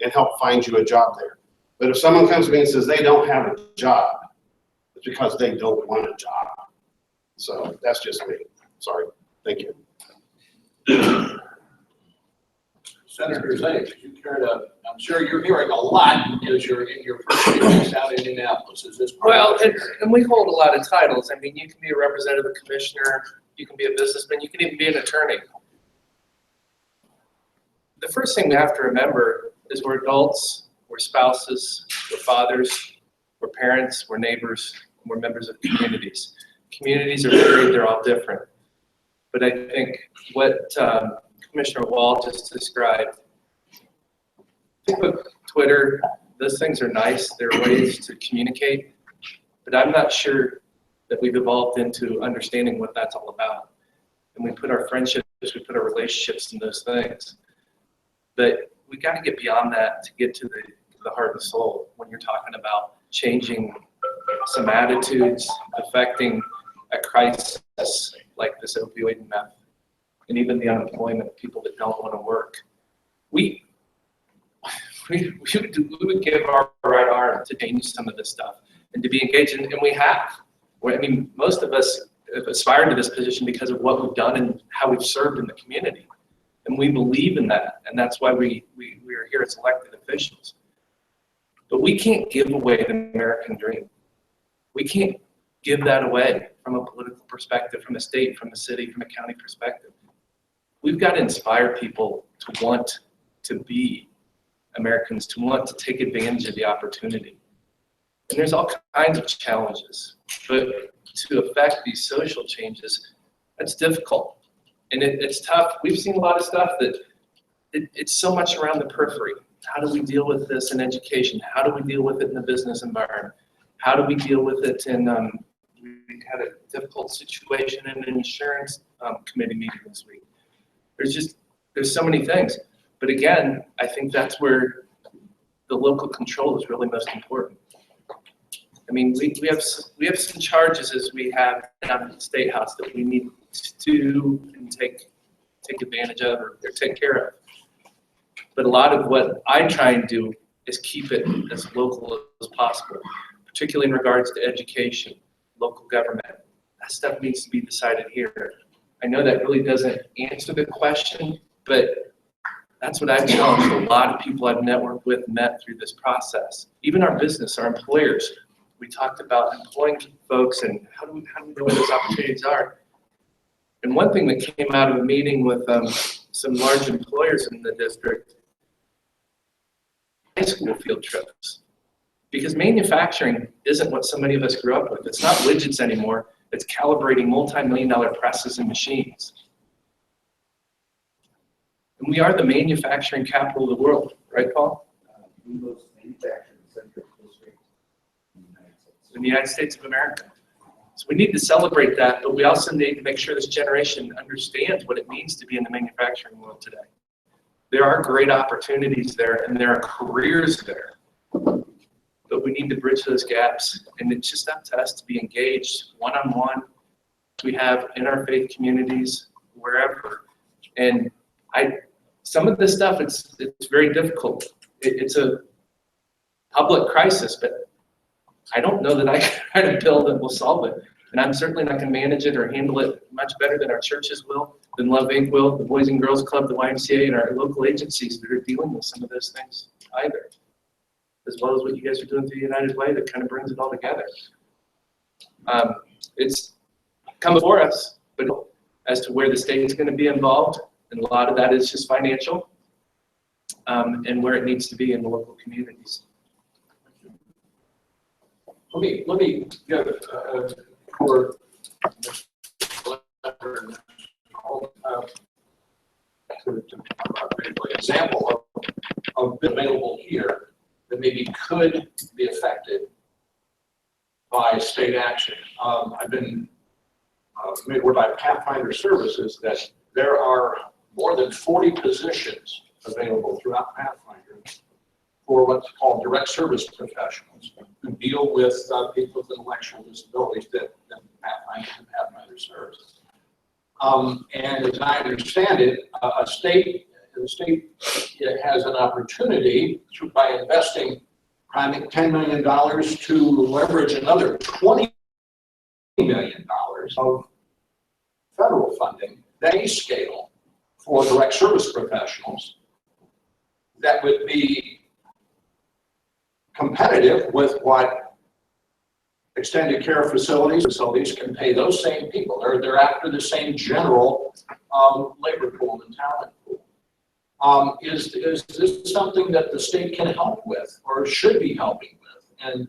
and help find you a job there. But if someone comes to me and says they don't have a job, it's because they don't want a job. So that's just me. Sorry. Thank you. Senator Zay, you care to, I'm sure you're hearing a lot because you're in your first meeting out in Indianapolis. Is this part Well, of it? and we hold a lot of titles. I mean, you can be a representative, a commissioner, you can be a businessman, you can even be an attorney. The first thing we have to remember is we're adults, we're spouses, we're fathers, we're parents, we're neighbors, we're members of communities. Communities are varied, they're all different. But I think what Commissioner Wall just described, Facebook, Twitter, those things are nice. They're ways to communicate, but I'm not sure that we've evolved into understanding what that's all about. And we put our friendships, we put our relationships in those things. But we got to get beyond that to get to the heart and soul when you're talking about changing some attitudes, affecting a crisis like this opioid and meth, and even the unemployment of people that don't want to work. We would give our right arm to change some of this stuff and to be engaged, and we have. I mean, most of us have aspired to this position because of what we've done and how we've served in the community. And we believe in that, and that's why we are here as elected officials. But we can't give away the American dream. We can't give that away from a political perspective, from a state, from a city, from a county perspective. We've got to inspire people to want to be Americans, to want to take advantage of the opportunity. And there's all kinds of challenges, but to affect these social changes, that's difficult. And it's tough. We've seen a lot of stuff that it's so much around the periphery. How do we deal with this in education? How do we deal with it in the business environment? How do we deal with it in, we had a difficult situation in an insurance committee meeting this week. There's so many things. But again, I think that's where the local control is really most important. I mean, we have some charges as we have down at the State House that we need to and take advantage of or take care of. But a lot of what I try and do is keep it as local as possible, particularly in regards to education, local government. That stuff needs to be decided here. I know that really doesn't answer the question, but That's what I've challenged a lot of people I've networked with, met through this process. Even our business, our employers, we talked about employing folks and how do we know where those opportunities are. And one thing that came out of a meeting with some large employers in the district, high school field trips. Because manufacturing isn't what so many of us grew up with. It's not widgets anymore. It's calibrating multi-million-dollar presses and machines. And we are the manufacturing capital of the world, right, Paul? In the United States of America. So we need to celebrate that, but we also need to make sure this generation understands what it means to be in the manufacturing world today. There are great opportunities there, and there are careers there. But we need to bridge those gaps, and it's just up to us to be engaged one-on-one. We have in our faith communities, wherever. And some of this stuff, it's very difficult. It's a public crisis, but I don't know that I can write a bill that will solve it. And I'm certainly not going to manage it or handle it much better than our churches will, than Love Inc. will, the Boys and Girls Club, the YMCA, and our local agencies that are dealing with some of those things either. As well as what you guys are doing through United Way that kind of brings it all together. It's come before us, but as to where the state is going to be involved, and a lot of that is just financial, and where it needs to be in the local communities. Let me give for an example of available here that maybe could be affected by state action. I've been made aware by Pathfinder Services that there are more than 40 positions available throughout Pathfinder for what's called direct service professionals who deal with people with intellectual disabilities that Pathfinder serves. And as I understand it, the state has an opportunity by investing $10 million to leverage another $20 million of federal funding, pay scale for direct service professionals that would be competitive with what extended care facilities can pay those same people. They're after the same general labor pool and talent pool. Is this something that the state can help with or should be helping with?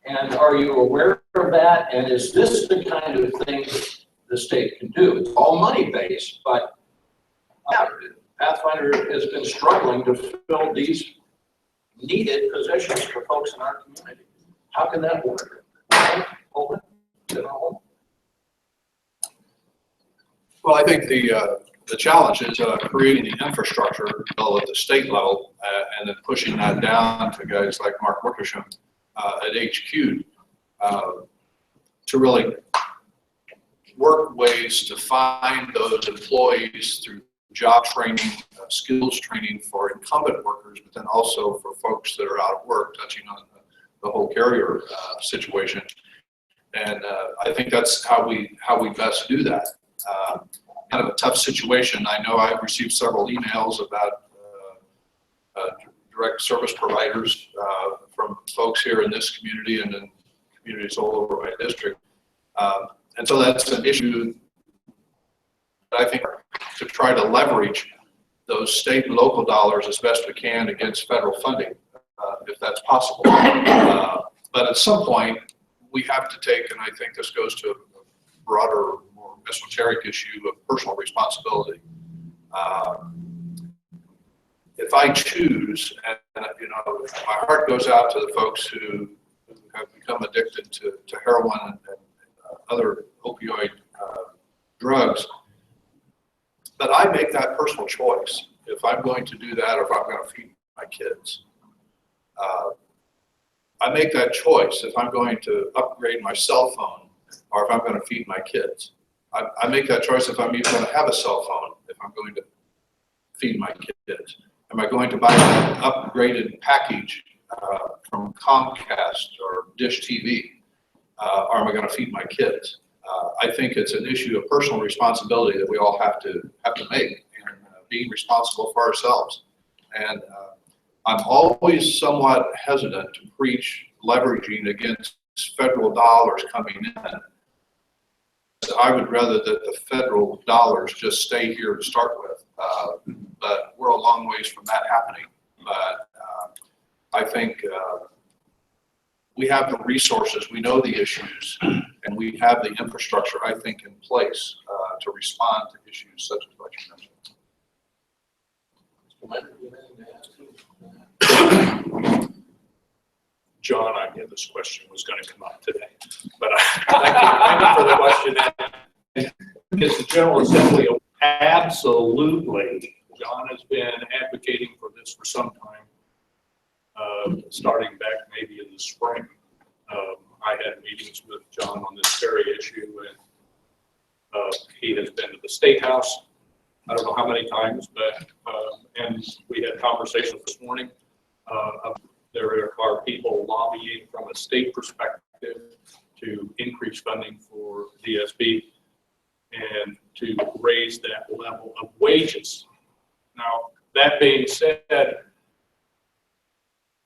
And are you aware of that? And is this the kind of thing the state can do? It's all money-based, but Pathfinder has been struggling to fill these needed positions for folks in our community. How can that work? Holdman? Well, I think the challenge is creating the infrastructure bill at the state level and then pushing that down to guys like Mark Wickersham at HQ to really work ways to find those employees through job training, skills training for incumbent workers, but then also for folks that are out of work, touching on the whole carrier situation. And I think that's how we best do that. Kind of a tough situation. I know I've received several emails about direct service providers from folks here in this community and in communities all over my district. And so that's an issue that I think to try to leverage those state and local dollars as best we can against federal funding, if that's possible. But at some point, we have to take, and I think this goes to a broader, more esoteric issue of personal responsibility. If I choose, and my heart goes out to the folks who have become addicted to heroin and other opioid drugs, but I make that personal choice if I'm going to do that or if I'm going to feed my kids. I make that choice if I'm going to upgrade my cell phone or if I'm going to feed my kids. I make that choice if I'm even going to have a cell phone, if I'm going to feed my kids. Am I going to buy an upgraded package from Comcast or Dish TV, or am I going to feed my kids? I think it's an issue of personal responsibility that we all have to make, and being responsible for ourselves. And I'm always somewhat hesitant to preach leveraging against federal dollars coming in. I would rather that the federal dollars just stay here to start with, but we're a long ways from that happening. But I think we have the resources, we know the issues, and we have the infrastructure, I think, in place to respond to issues such as what you mentioned. John, I knew this question was going to come up today, but thank you for the question. Is the General Assembly? Absolutely. John has been advocating for this for some time, starting back maybe in the spring. I had meetings with John on this very issue, and he has been to the State House. I don't know how many times, but and we had conversations this morning. There are people lobbying from a state perspective to increase funding for DSB and to raise that level of wages. Now, that being said,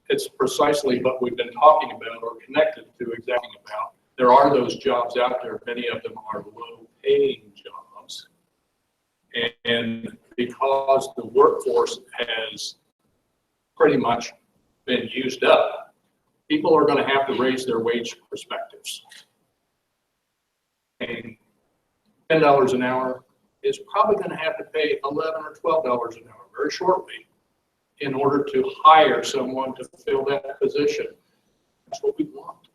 it's precisely what we've been talking about or connected to exactly about. There are those jobs out there. Many of them are low-paying jobs. And because the workforce has pretty much been used up, people are going to have to raise their wage perspectives. And $10 an hour is probably going to have to pay $11 or $12 an hour very shortly in order to hire someone to fill that position. That's what we want.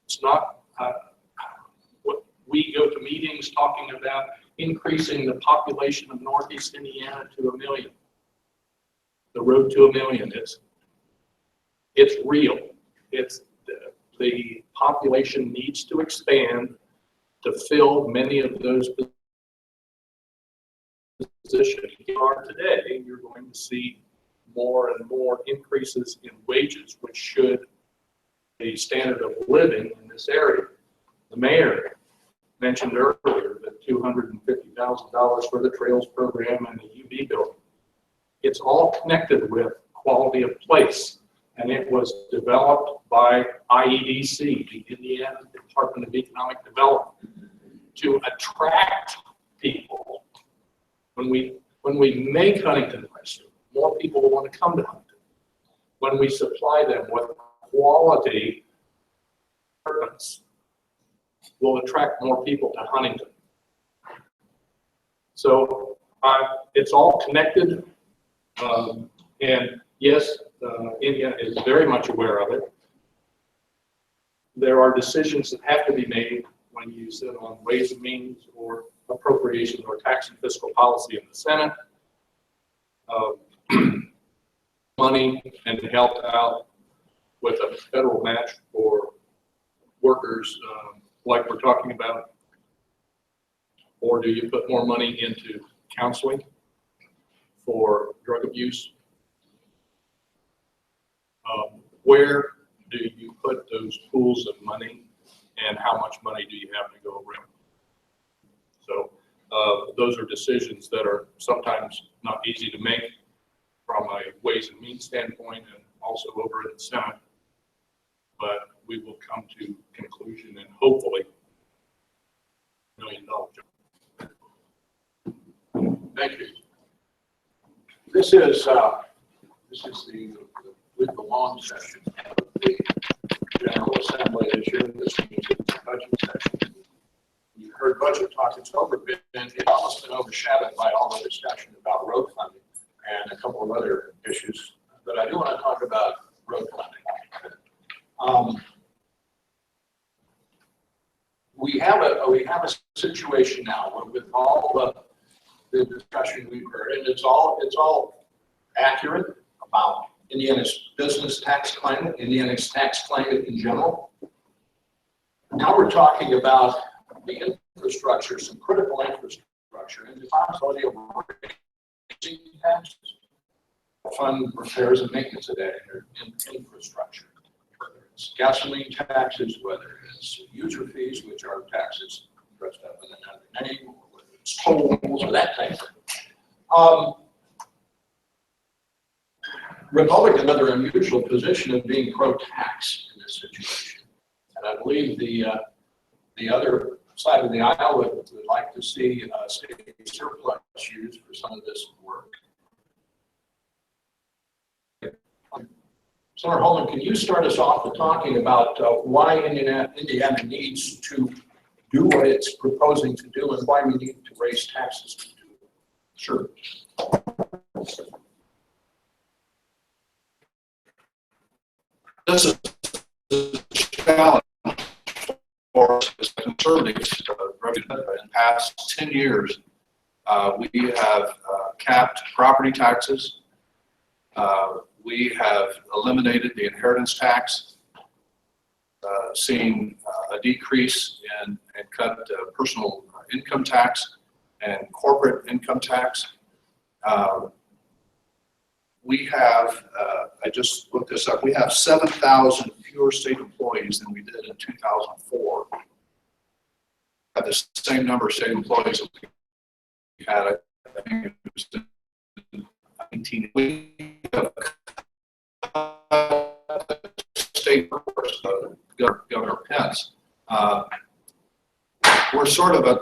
It's not what we go to meetings talking about increasing the population of Northeast Indiana to 1 million. The road to 1 million is. It's real. It's the population needs to expand to fill many of those positions. You are today, you're going to see more and more increases in wages, which should the standard of living in this area. The mayor mentioned earlier that $250,000 for the Trails program and the UB building. It's all connected with quality of place. And it was developed by IEDC, the Indiana Department of Economic Development, to attract people. When we make Huntington nicer, more people will want to come to Huntington. When we supply them with quality apartments, we'll attract more people to Huntington. So it's all connected, and yes, Indiana is very much aware of it. There are decisions that have to be made when you sit on Ways and Means or Appropriations or Tax and Fiscal Policy in the Senate. Money and help out with a federal match for workers like we're talking about? Or do you put more money into counseling for drug abuse? Where do you put those pools of money, and how much money do you have to go around? So those are decisions that are sometimes not easy to make from a Ways and Means standpoint and also over in the Senate. But we will come to conclusion and hopefully $1 million job. Thank you. This is the long session of the General Assembly this year. This means it's the budget session. You heard budget talk. It's almost been overshadowed by all the discussion about road funding and a couple of other issues. But I do want to talk about road funding. We have a situation now where, with all the discussion we've heard, and it's all accurate about Indiana's business tax climate, Indiana's tax climate in general. Now we're talking about the infrastructure, some critical infrastructure, and the possibility of raising taxes. Fund repairs and maintenance of that infrastructure, whether it's gasoline taxes, whether it's user fees, which are taxes dressed up in another name, or whether it's tolls or that type of thing. Republican another unusual position of being pro-tax in this situation. And I believe the other side of the aisle would like to see state surplus used for some of this work. Senator Holdman, can you start us off with talking about why Indiana needs to do what it's proposing to do and why we need to raise taxes to do it? Sure. This is a challenge for us as conservatives. In the past 10 years, we have capped property taxes. We have eliminated the inheritance tax, seeing a decrease in and cut personal income tax and corporate income tax. We have, I just looked this up, we have 7,000 fewer state employees than we did in 2004. We have the same number of state employees that we had, I think it was in 19. We have state workers, Governor Pence. We're sort of at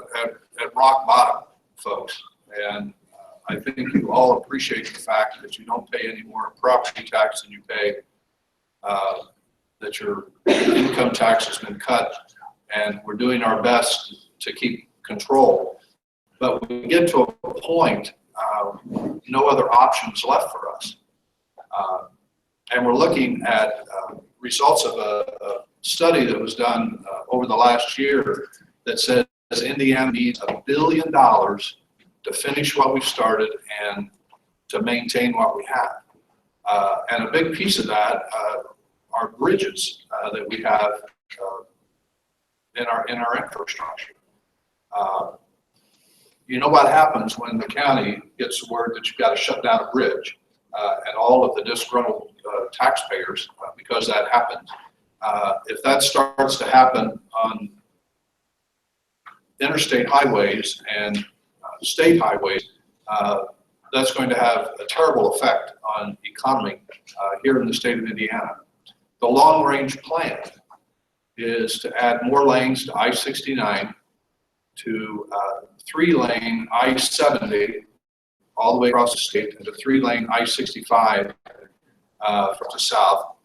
rock bottom, folks, and I think you all appreciate the fact that you don't pay any more property tax than you pay, that your income tax has been cut, and we're doing our best to keep control. But we get to a point, no other options left for us. And we're looking at results of a study that was done over the last year that says Indiana needs $1 billion to finish what we've started and to maintain what we have. And a big piece of that are bridges that we have in our infrastructure. You know what happens when the county gets the word that you've got to shut down a bridge, and all of the disgruntled taxpayers, because that happens. If that starts to happen on interstate highways and state highways, that's going to have a terrible effect on economy here in the state of Indiana. The long-range plan is to add more lanes to I-69, to 3-lane I-70 all the way across the state, and to 3-lane I-65 from the south,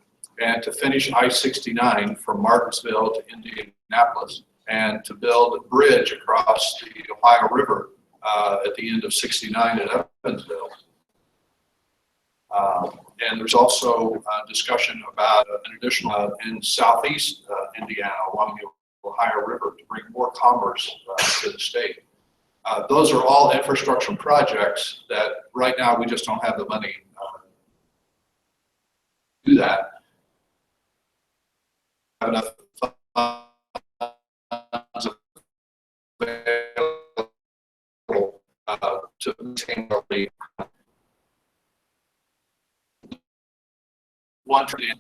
and to finish I-69 from Martinsville to Indianapolis, and to build a bridge across the Ohio River at the end of 69 at Evansville. And there's also discussion about an additional in southeast Indiana along the Ohio River to bring more commerce to the state. Those are all infrastructure projects that right now we just don't have the money to do that. Enough funds available to maintain the $1 trillion.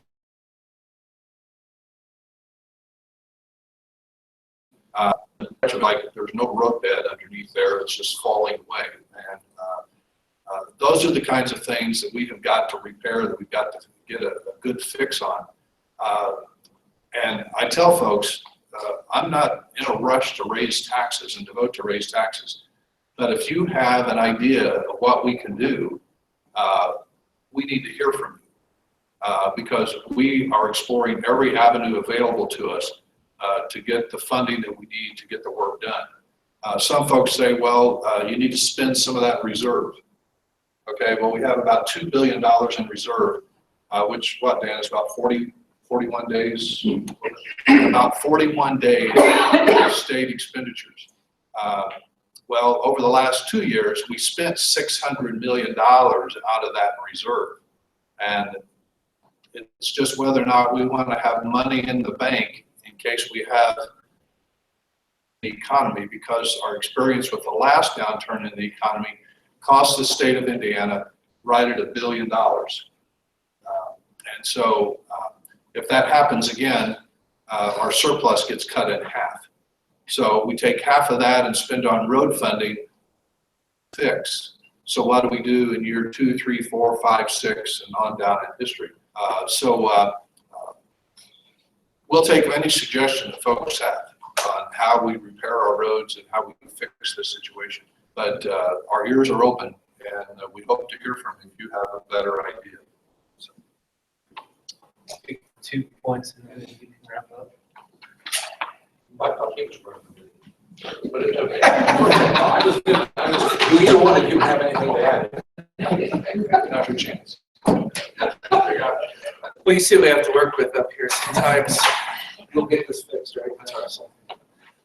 Like there's no road bed underneath there, it's just falling away. And those are the kinds of things that we have got to repair, that we've got to get a good fix on. And I tell folks, I'm not in a rush to raise taxes and to vote to raise taxes, but if you have an idea of what we can do, we need to hear from you, because we are exploring every avenue available to us to get the funding that we need to get the work done. Some folks say, well, you need to spend some of that reserve. Okay, well, we have about $2 billion in reserve, which, what, Dan, is about 41 days, about 41 days of state expenditures. Well, over the last 2 years, we spent $600 million out of that reserve. And it's just whether or not we want to have money in the bank in case we have the economy, because our experience with the last downturn in the economy cost the state of Indiana right at $1 billion. And so if that happens again, our surplus gets cut in half. So we take half of that and spend on road funding fix. So what do we do in year 2, 3, 4, 5, 6, and on down in history? We'll take any suggestion that folks have on how we repair our roads and how we can fix this situation. But our ears are open, and we hope to hear from you if you have a better idea. So. 2 points and then you can wrap up. I thought he was running. But it's okay. Do either one of you have anything to add? Now's your chance. Well, you see what we have to work with up here sometimes. We'll get this fixed, right?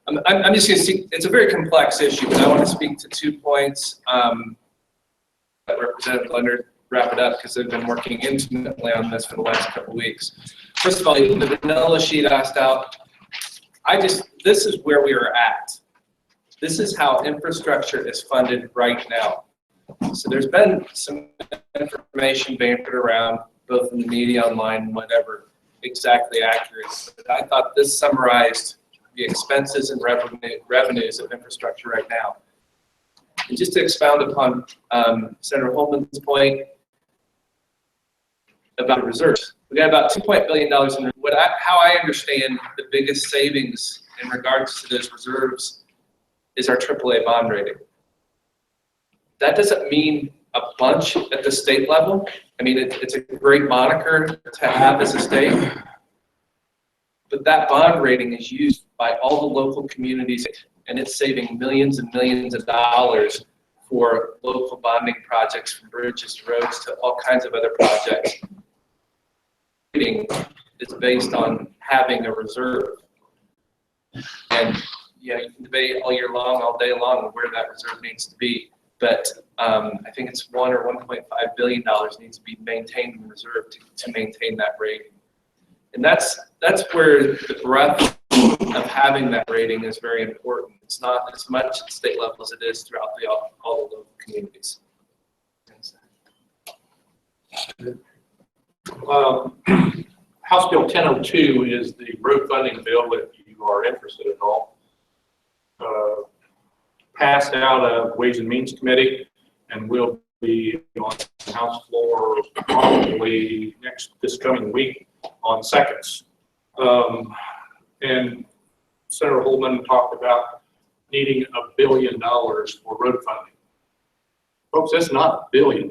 I'm just going to see, it's a very complex issue, but I want to speak to 2 points. That Representative Leonard wrap it up because they've been working intimately on this for the last couple of weeks. First of all, the vanilla sheet asked out. This is where we are at. This is how infrastructure is funded right now. So there's been some information bantered around, both in the media, online, and whatever, exactly accurate. But I thought this summarized the expenses and revenues of infrastructure right now. And just to expound upon Senator Holdman's point about reserves, we got about $2 billion in how I understand the biggest savings in regards to those reserves is our AAA bond rating. That doesn't mean a bunch at the state level. I mean, it's a great moniker to have as a state, but that bond rating is used by all the local communities, and it's saving millions and millions of dollars for local bonding projects, from bridges to roads to all kinds of other projects. Rating is based on having a reserve. And yeah, you can debate all year long, all day long, where that reserve needs to be. But I think it's $1 or $1.5 billion needs to be maintained in reserve to maintain that rating. And that's where the breadth of having that rating is very important. It's not as much at the state level as it is throughout all the local communities. House Bill 1002 is the road funding bill that you are interested in all. Passed out of Ways and Means Committee and will be on the House floor probably this coming week on seconds. And Senator Holdman talked about needing $1 billion for road funding. Folks, that's not $1 billion.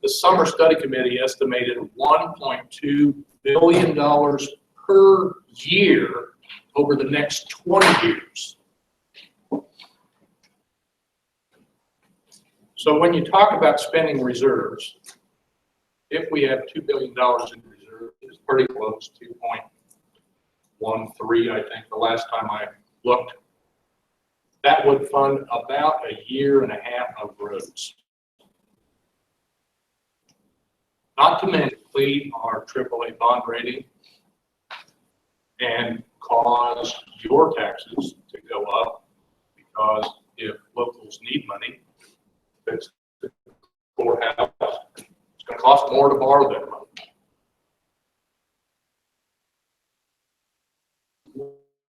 The Summer Study Committee estimated $1.2 billion per year over the next 20 years. So when you talk about spending reserves, if we have $2 billion in reserves, it's pretty close, 2.13, I think, the last time I looked. That would fund about a year and a half of roads. Not to mention our AAA bond rating and cause your taxes to go up, because if locals need money, fix the courthouse, it's going to cost more to borrow that money.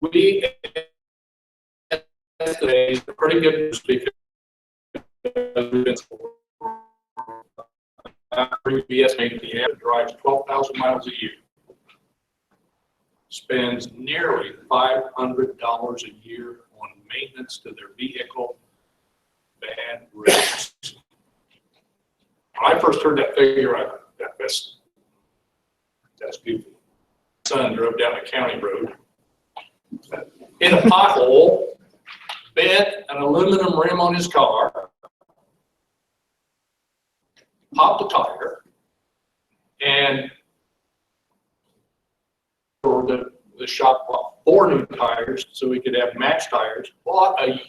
We estimate a pretty good because we estimate the average drives 12,000 miles a year, spends nearly $500 a year on maintenance to their vehicle, bad roads. When I first heard that figure, I thought, that's goofy. My son drove down a county road, hit a pothole, bent an aluminum rim on his car, popped a tire, and for the shop bought 4 new tires so we could have match tires, bought a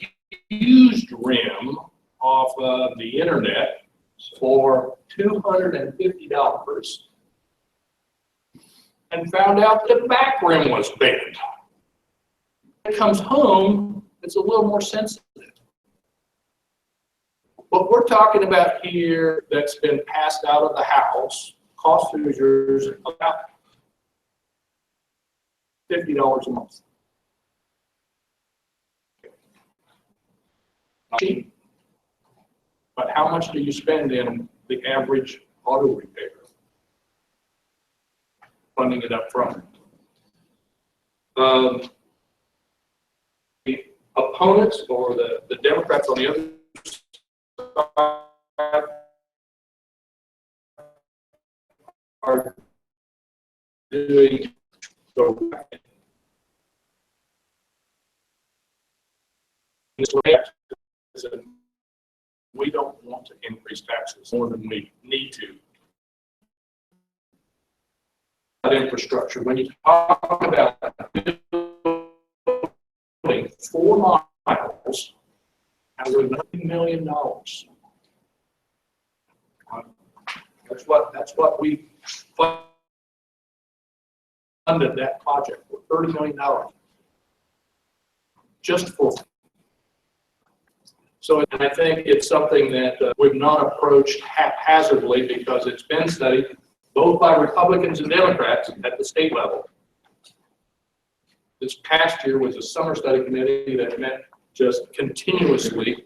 used rim off of the internet for $250 and found out the back rim was bent. It comes home, it's a little more sensitive. What we're talking about here that's been passed out of the House, cost Hoosiers about $50 a month. But how much do you spend in the average auto repair? Funding it up front. The opponents or the Democrats on the other side are doing so. We don't want to increase taxes more than we need to. Infrastructure, when you talk about building 4 miles and with $9 million, that's what we funded that project for, $30 million just for. So I think it's something that we've not approached haphazardly because it's been studied both by Republicans and Democrats at the state level. This past year was a summer study committee that met just continuously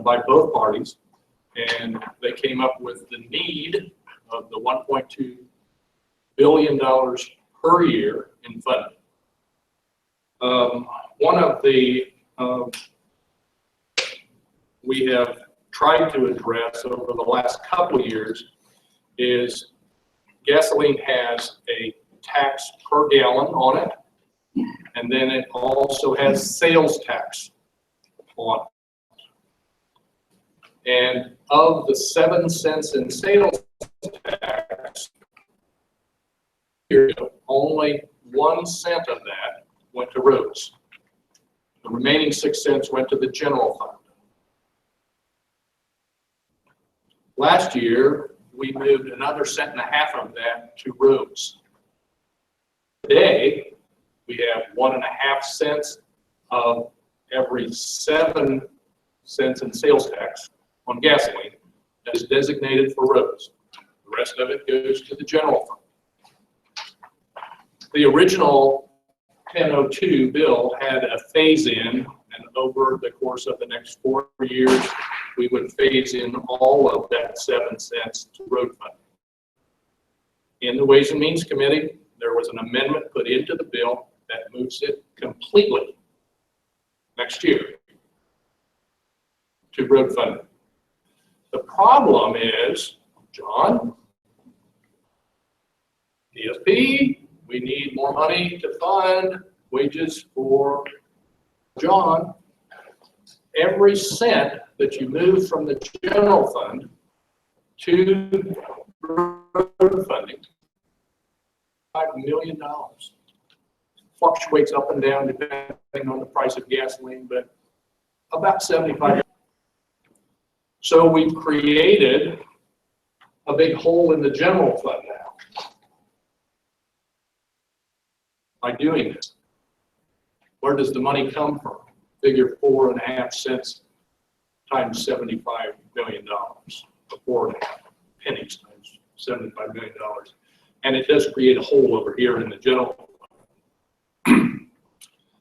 by both parties, and they came up with the need of the $1.2 billion per year in funding. One of the we have tried to address over the last couple of years is gasoline has a tax per gallon on it, and then it also has sales tax on it. And of the 7 cents in sales tax, only 1 cent of that went to roads. The remaining 6 cents went to the general fund. Last year, we moved another 1.5 cents of that to roads. Today, we have 1.5 cents of every 7 cents in sales tax on gasoline that is designated for roads. The rest of it goes to the general fund. The original 1002 bill had a phase-in, and over the course of the next 4 years, we would phase in all of that 7 cents to road funding. In the Ways and Means Committee, there was an amendment put into the bill that moves it completely next year to road funding. The problem is, John, DSP, we need more money to fund wages for John. Every cent that you move from the general fund to road funding, $5 million. Fluctuates up and down depending on the price of gasoline, but about 75. So we've created a big hole in the general fund now by doing this. Where does the money come from? Figure 4.5 cents times $75 million, or 4.5 pennies times $75 million. And it does create a hole over here in the general fund.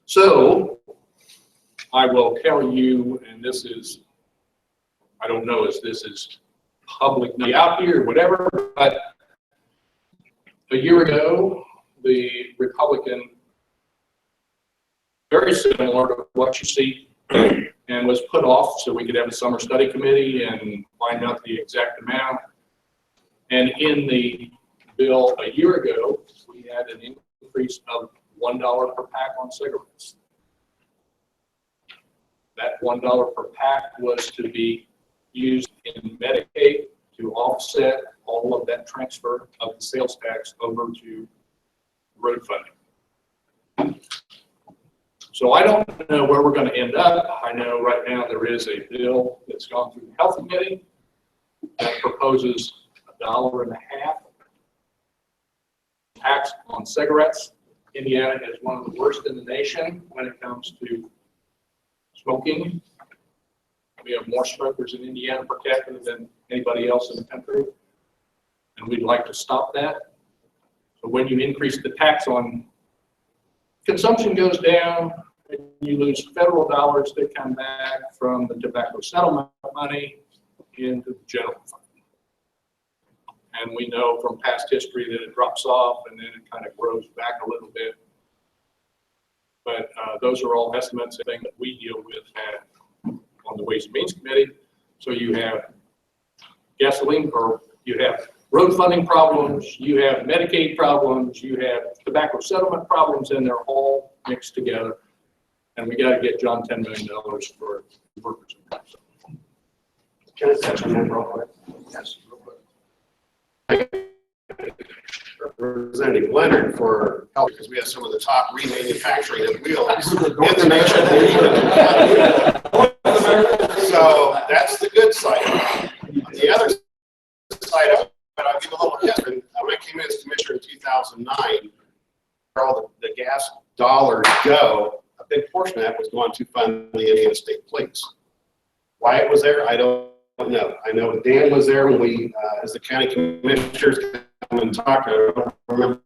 So I will tell you, and this is, I don't know if this is publicly out here or whatever, but a year ago, the Republican, very similar to what you see, and was put off so we could have a summer study committee and find out the exact amount. And in the bill a year ago, we had an increase of $1 per pack on cigarettes. That $1 per pack was to be used in Medicaid to offset all of that transfer of the sales tax over to road funding. So I don't know where we're going to end up. I know right now there is a bill that's gone through the Health Committee that proposes $1.50 tax on cigarettes. Indiana is one of the worst in the nation when it comes to smoking. We have more smokers in Indiana per capita than anybody else in the country, and we'd like to stop that. So when you increase the tax on consumption goes down, and you lose federal dollars that come back from the tobacco settlement money into the general fund. And we know from past history that it drops off and then it kind of grows back a little bit. But those are all estimates and things that we deal with on the Ways and Means Committee. So you have gasoline, or you have road funding problems, you have Medicaid problems, you have tobacco settlement problems, and they're all mixed together. And we got to get John $10 million for workers. Can I touch on that real quick? Yes. Representative Leonard for help, because we have some of the top remanufacturing of wheels in the nation. So that's the good side. On the other side, I'll give a little history. When I came in as commissioner in 2009, where all the gas dollars go, a big portion of that was going to fund the Indiana State Police. Why it was there, I don't know. I know Dan was there when we, as the county commissioners, come and talk. I don't remember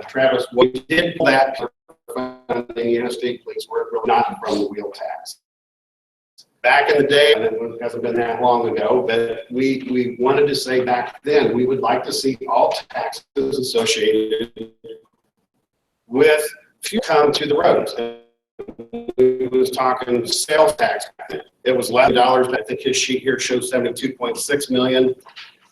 Travis. We did that for funding the Indiana State Police, where it was not from the wheel tax. Back in the day, and it hasn't been that long ago, but we wanted to say back then, we would like to see all taxes associated with fuel come to the roads. We was talking sales tax. It was $11. I think his sheet here shows 72.6 million.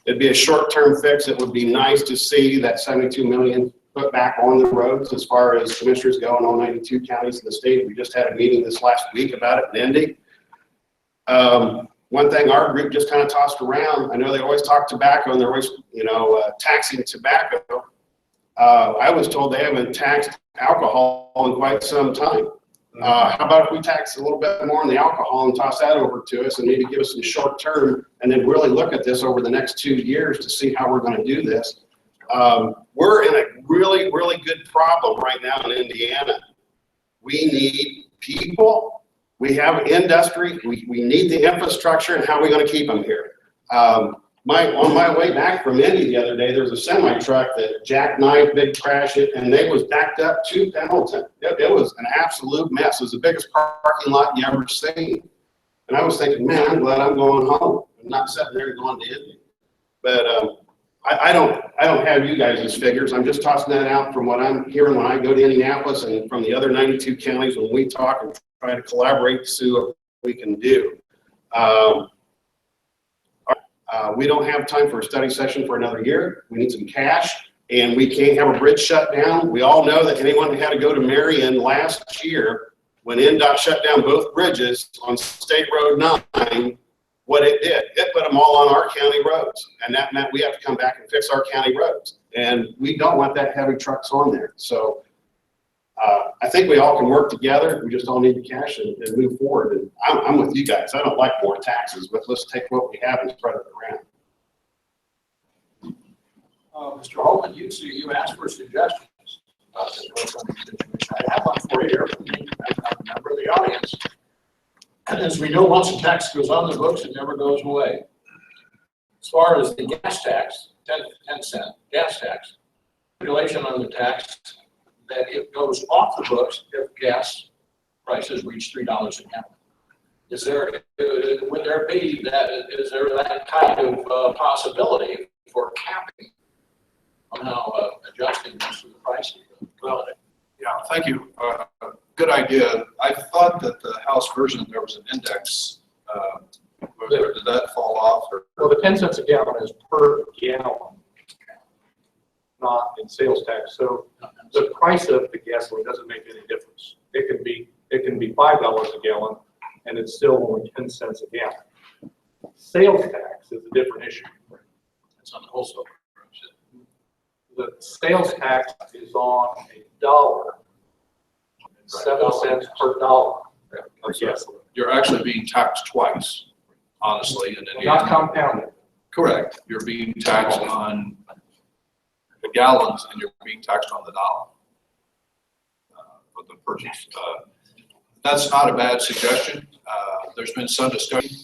It'd be a short-term fix. It would be nice to see that 72 million put back on the roads as far as commissioners go in all 92 counties in the state. We just had a meeting this last week about it in Indy. One thing our group just kind of tossed around, I know they always talk tobacco and they're always, taxing tobacco. I was told they haven't taxed alcohol in quite some time. How about if we tax a little bit more on the alcohol and toss that over to us and maybe give us some short term and then really look at this over the next 2 years to see how we're going to do this. We're in a really, really good problem right now in Indiana. We need people. We have industry. We need the infrastructure, and how are we going to keep them here? On my way back from Indy the other day, there was a semi truck that jackknifed, big crash it, and they was backed up to Hamilton. It was an absolute mess. It was the biggest parking lot you ever seen. And I was thinking, man, I'm glad I'm going home. I'm not sitting there going to Indy. But I don't have you guys' figures. I'm just tossing that out from what I'm hearing when I go to Indianapolis and from the other 92 counties when we talk and try to collaborate to see what we can do. We don't have time for a study session for another year. We need some cash, and we can't have a bridge shut down. We all know that anyone who had to go to Marion last year when NDOT shut down both bridges on State Road 9, what it did, it put them all on our county roads, and that meant we have to come back and fix our county roads, and we don't want that heavy trucks on there. So I think we all can work together. We just all need the cash and move forward. And I'm with you guys. I don't like more taxes, but let's take what we have and spread it around. Mr. Holdman, you asked for suggestions. I have one for you here from a member of the audience. And as we know, once a tax goes on the books, it never goes away. As far as the gas tax, 10-cent gas tax, regulation on the tax, that it goes off the books if gas prices reach $3 a gallon. Is there, would there be that, is there that kind of possibility for capping somehow adjusting this to the pricing? Well, yeah, thank you. Good idea. I thought that the House version, there was an index. Did that fall off? Or? Well, the 10 cents a gallon is per gallon, not in sales tax. So the price of the gasoline doesn't make any difference. It can be $5 a gallon, and it's still only 10 cents a gallon. Sales tax is a different issue. It's on the wholesale. The sales tax is on $1, 7 cents per dollar per gasoline. You're actually being taxed twice, honestly. In Not compounded. Correct. You're being taxed on the gallons and you're being taxed on the dollar for the purchase. That's not a bad suggestion. There's been some discussion.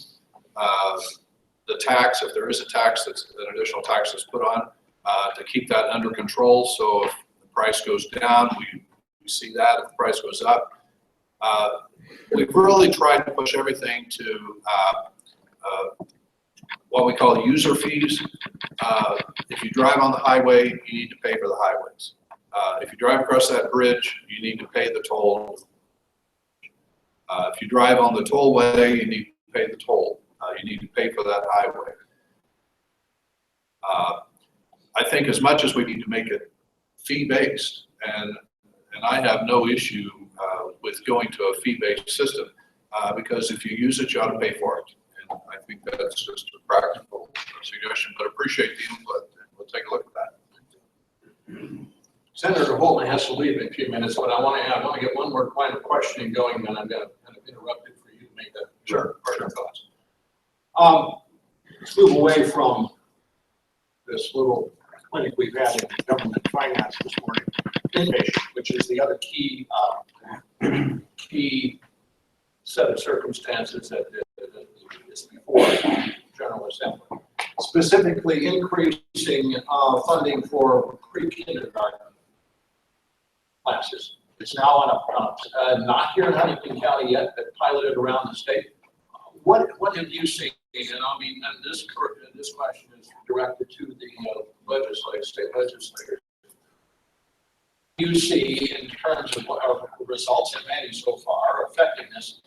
The tax, if there is a tax, that's an additional tax that's put on to keep that under control. So if the price goes down, we see that. If the price goes up, We've really tried to push everything to what we call user fees. If you drive on the highway, you need to pay for the highways. If you drive across that bridge, you need to pay the toll. If you drive on the tollway, you need to pay the toll. You need to pay for that highway. I think as much as we need to make it fee-based, and I have no issue with going to a fee-based system, because if you use it, you ought to pay for it. And I think that's just a practical suggestion, but appreciate the input, and we'll take a look at that. Senator Holdman has to leave in a few minutes, but I want to get one more line of questioning going, and I'm going to kind of interrupt it for you to make that. Sure. Thoughts. Let's move away from this little clinic we've had in government finance this morning, inpatient, which is the other key set of circumstances that is before General Assembly. Specifically increasing funding for pre-kindergarten classes. It's now on a not here in Huntington County yet, but piloted around the state. What have you seen? And I mean, and this question is directed to the state legislators. You see in terms of what our results have made so far, effectiveness,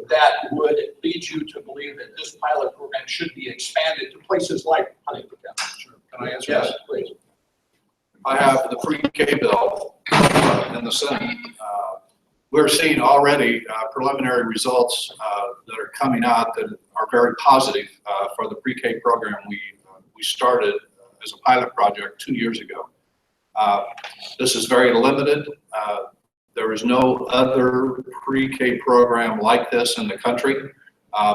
that would lead you to believe that this pilot program should be expanded to places like Huntington County. Sure. Can I answer that, please? I have the pre-K bill in the Senate. We're seeing already preliminary results that are coming out that are very positive for the pre-K program we started as a pilot project 2 years ago. This is very limited. There is no other pre-K program like this in the country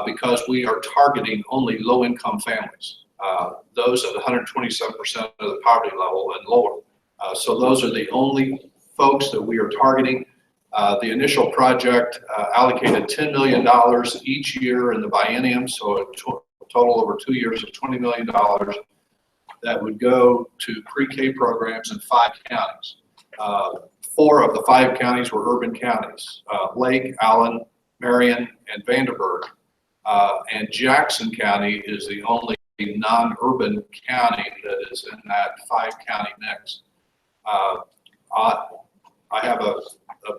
because we are targeting only low-income families, those at 127% of the poverty level and lower. So those are the only folks that we are targeting. The initial project allocated $10 million each year in the biennium, so a total over 2 years of $20 million that would go to pre-K programs in 5 counties. 4 of the 5 counties were urban counties, Lake, Allen, Marion, and Vanderburgh. And Jackson County is the only non-urban county that is in that 5-county mix. I have a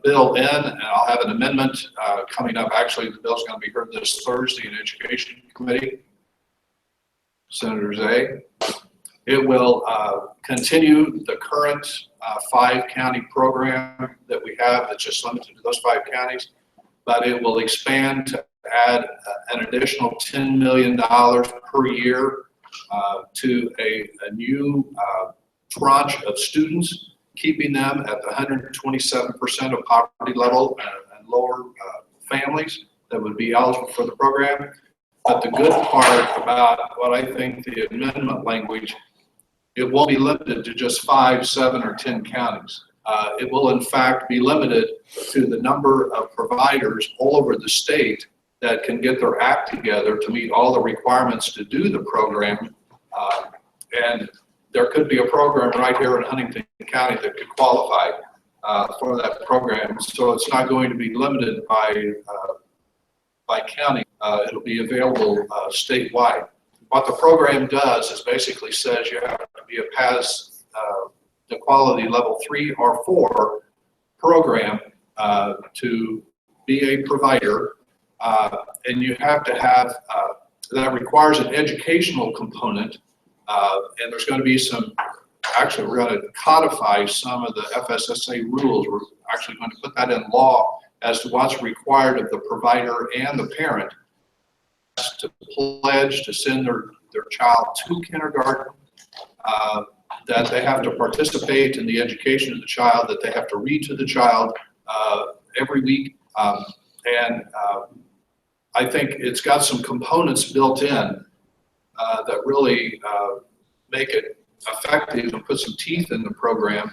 bill in, and I'll have an amendment coming up. Actually, the bill's going to be heard this Thursday in Education Committee. Senator Zay. It will continue the current 5-county program that we have that's just limited to those 5 counties, but it will expand to add an additional $10 million per year to a new tranche of students, keeping them at the 127% of poverty level and lower families that would be eligible for the program. But the good part about what I think the amendment language, it won't be limited to just 5, 7, or 10 counties. It will in fact be limited to the number of providers all over the state that can get their act together to meet all the requirements to do the program. And there could be a program right here in Huntington County that could qualify for that program. So it's not going to be limited by county. It'll be available statewide. What the program does is basically says you have to be a pass the quality level 3 or 4 program to be a provider, and you have to have that requires an educational component, and there's going to be some. Actually, we're going to codify some of the FSSA rules. We're actually going to put that in law as to what's required of the provider and the parent to pledge to send their child to kindergarten, that they have to participate in the education of the child, that they have to read to the child every week. And I think it's got some components built in that really make it effective and put some teeth in the program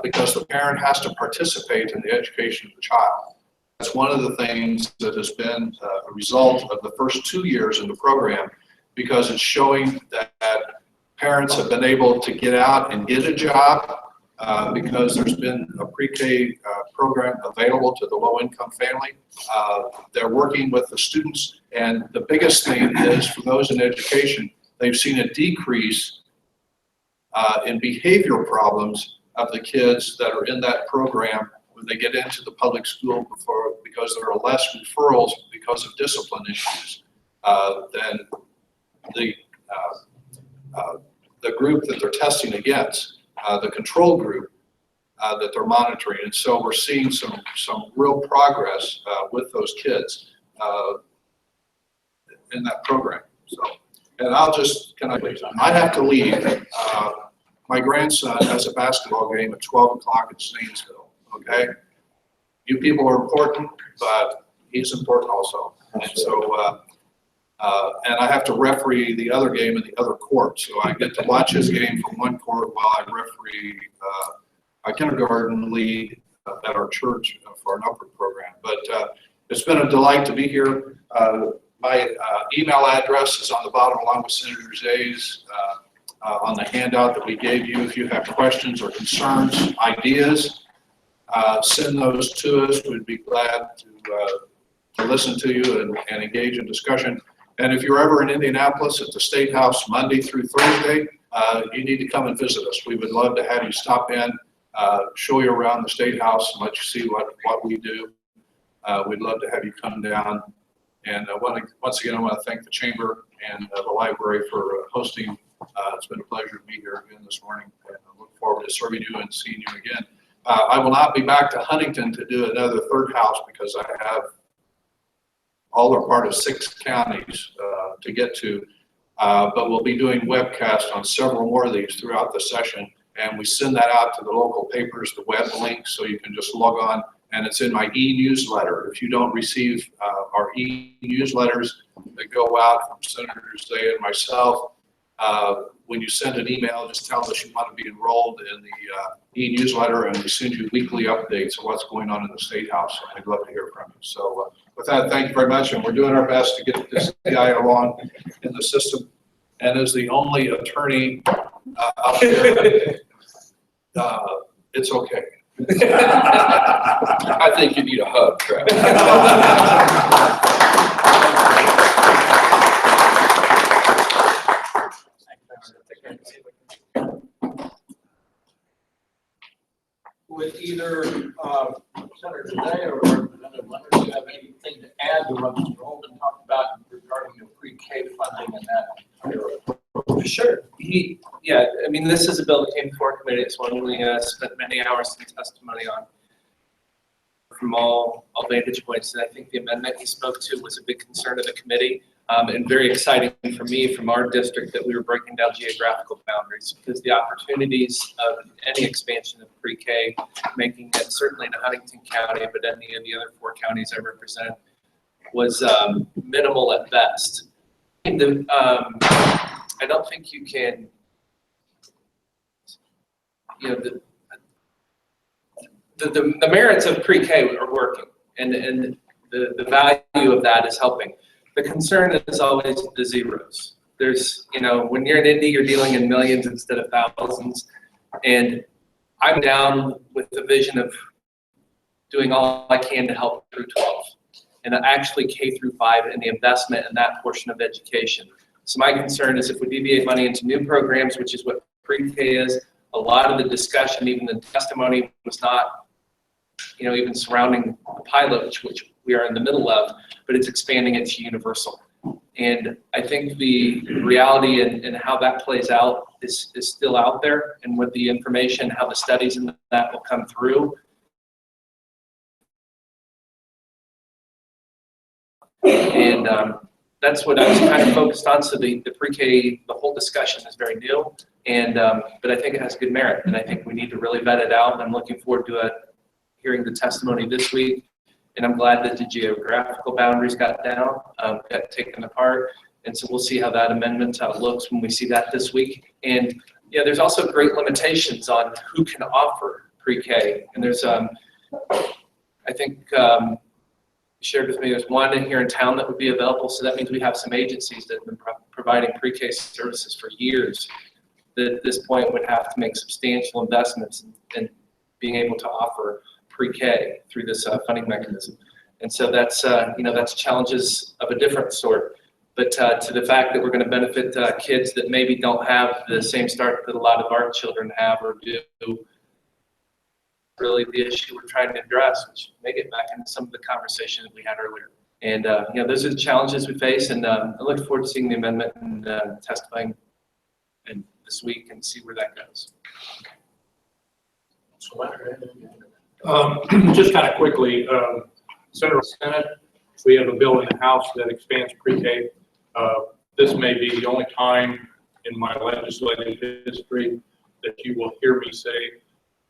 because the parent has to participate in the education of the child. That's one of the things that has been a result of the first 2 years in the program, because it's showing that parents have been able to get out and get a job because there's been a pre-K program available to the low-income family. They're working with the students, and the biggest thing is for those in education, they've seen a decrease in behavior problems of the kids that are in that program when they get into the public school because there are less referrals because of discipline issues than the group that they're testing against, the control group that they're monitoring. And so we're seeing some real progress with those kids in that program. So, and I have to leave. My grandson has a basketball game at 12 o'clock in Zanesville, okay? You people are important, but he's important also. And so, and I have to referee the other game in the other court. So I get to watch his game from one court while I referee a kindergarten league at our church for an upward program. But it's been a delight to be here. My email address is on the bottom along with Senator Zay's on the handout that we gave you. If you have questions or concerns, ideas, send those to us. We'd be glad to listen to you and engage in discussion. And if you're ever in Indianapolis at the State House Monday through Thursday, you need to come and visit us. We would love to have you stop in, show you around the State House and let you see what we do. We'd love to have you come down. And once again, I want to thank the Chamber and the library for hosting. It's been a pleasure to be here again this morning, and I look forward to serving you and seeing you again. I will not be back to Huntington to do another third house because I have all are part of 6 counties to get to, but we'll be doing webcasts on several more of these throughout the session, and we send that out to the local papers, the web link, so you can just log on, and it's in my e-newsletter. If you don't receive our e-newsletters that go out from Senator Zay and myself, when you send an email, just tell us you want to be enrolled in the e-newsletter, and we send you weekly updates of what's going on in the State House. I'd love to hear from you. So with that, thank you very much, and we're doing our best to get this guy along in the system. And as the only attorney out there, it's okay. I think you need a hug, Travis. Would either Senator Zay or Representative Leonard, you have anything to add to what Mr. Holdman talked about regarding the pre-K funding and that? Sure. Yeah, I mean, this is a bill that came before committee. It's one we spent many hours in testimony on from all vantage points. And I think the amendment he spoke to was a big concern of the committee, and very exciting for me from our district that we were breaking down geographical boundaries, because the opportunities of any expansion of pre-K, making it certainly in Huntington County, but any of the other 4 counties I represent, was minimal at best. I don't think you can, the merits of pre-K are working, and the value of that is helping. The concern is always the zeros. There's, when you're in Indy, you're dealing in millions instead of thousands, and I'm down with the vision of doing all I can to help through 12, and actually K through 5 and the investment in that portion of education. So my concern is if we deviate money into new programs, which is what pre-K is, a lot of the discussion, even the testimony, was not, even surrounding the pilot, which we are in the middle of, but it's expanding it to universal. And I think the reality and how that plays out is still out there, and with the information, how the studies in that will come through. And that's what I was kind of focused on. So the pre-K, the whole discussion is very new, and but I think it has good merit, and I think we need to really vet it out. And I'm looking forward to hearing the testimony this week, and I'm glad that the geographical boundaries got taken apart, and so we'll see how that amendment looks when we see that this week. And there's also great limitations on who can offer pre-K, and there's I think shared with me, there's one in here in town that would be available, so that means we have some agencies that have been providing pre-K services for years that at this point would have to make substantial investments in being able to offer pre-K through this funding mechanism. And so that's, that's challenges of a different sort. But to the fact that we're going to benefit kids that maybe don't have the same start that a lot of our children have or do, really the issue we're trying to address, which may get back into some of the conversation that we had earlier. And, those are the challenges we face, and I look forward to seeing the amendment and testifying this week and see where that goes. Just kind of quickly, Senate, we have a bill in the House that expands pre-K. This may be the only time in my legislative history that you will hear me say,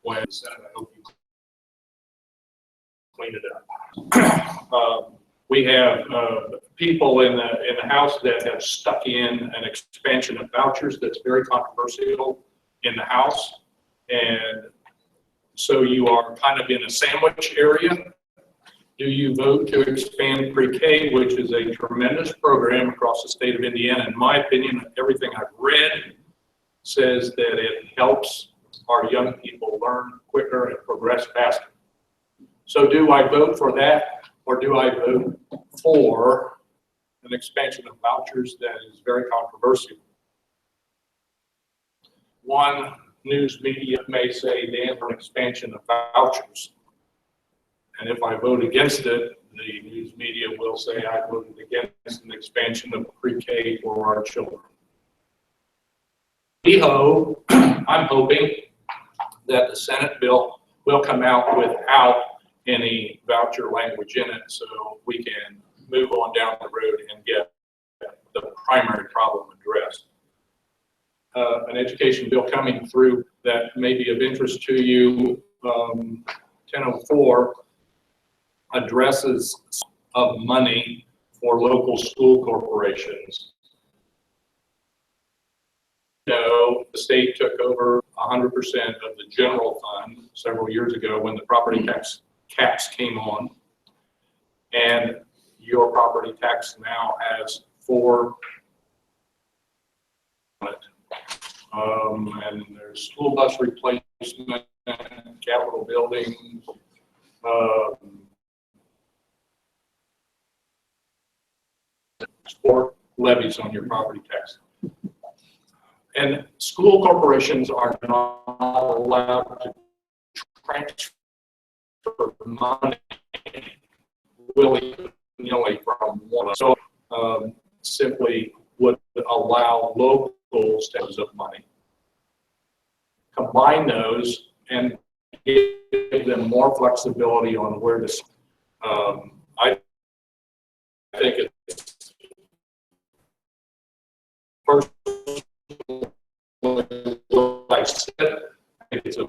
when Senate, I hope you clean it up. We have people in the House that have stuck in an expansion of vouchers that's very controversial in the House. And so you are kind of in a sandwich area. Do you vote to expand pre-K, which is a tremendous program across the state of Indiana? In my opinion, everything I've read says that it helps our young people learn quicker and progress faster. So do I vote for that, or do I vote for an expansion of vouchers that is very controversial? One news media may say they have an expansion of vouchers. And if I vote against it, the news media will say I voted against an expansion of pre-K for our children. I'm hoping that the Senate bill will come out without any voucher language in it, so we can move on down the road and get the primary problem addressed. An education bill coming through that may be of interest to you, 1004, addresses of money for local school corporations. The state took over 100% of the general fund several years ago when the property tax caps came on, and your property tax now has 4 on it. And there's school bus replacement, capital buildings, sport levies on your property tax. And school corporations are not allowed to transfer money willy-nilly from one. So simply would allow locals to have money. Combine those and give them more flexibility on where to. I think it's first. Like I said, it's a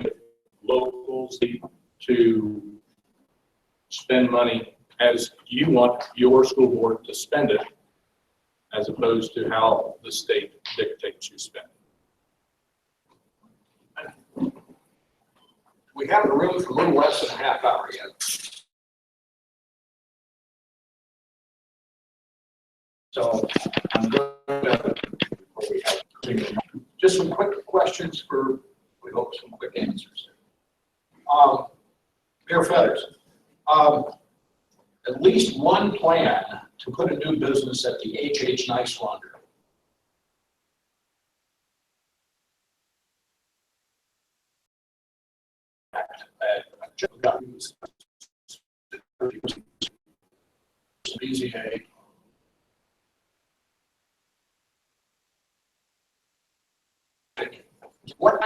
locals to spend money as you want your school board to spend it, as opposed to how the state dictates you spend it. We have a room for a little less than a half hour yet. So I'm going to, before we have just some quick questions for, we hope, some quick answers. Mayor Feathers, at least one plan to put a new business at the H.H. Nice Laundry. BZA. What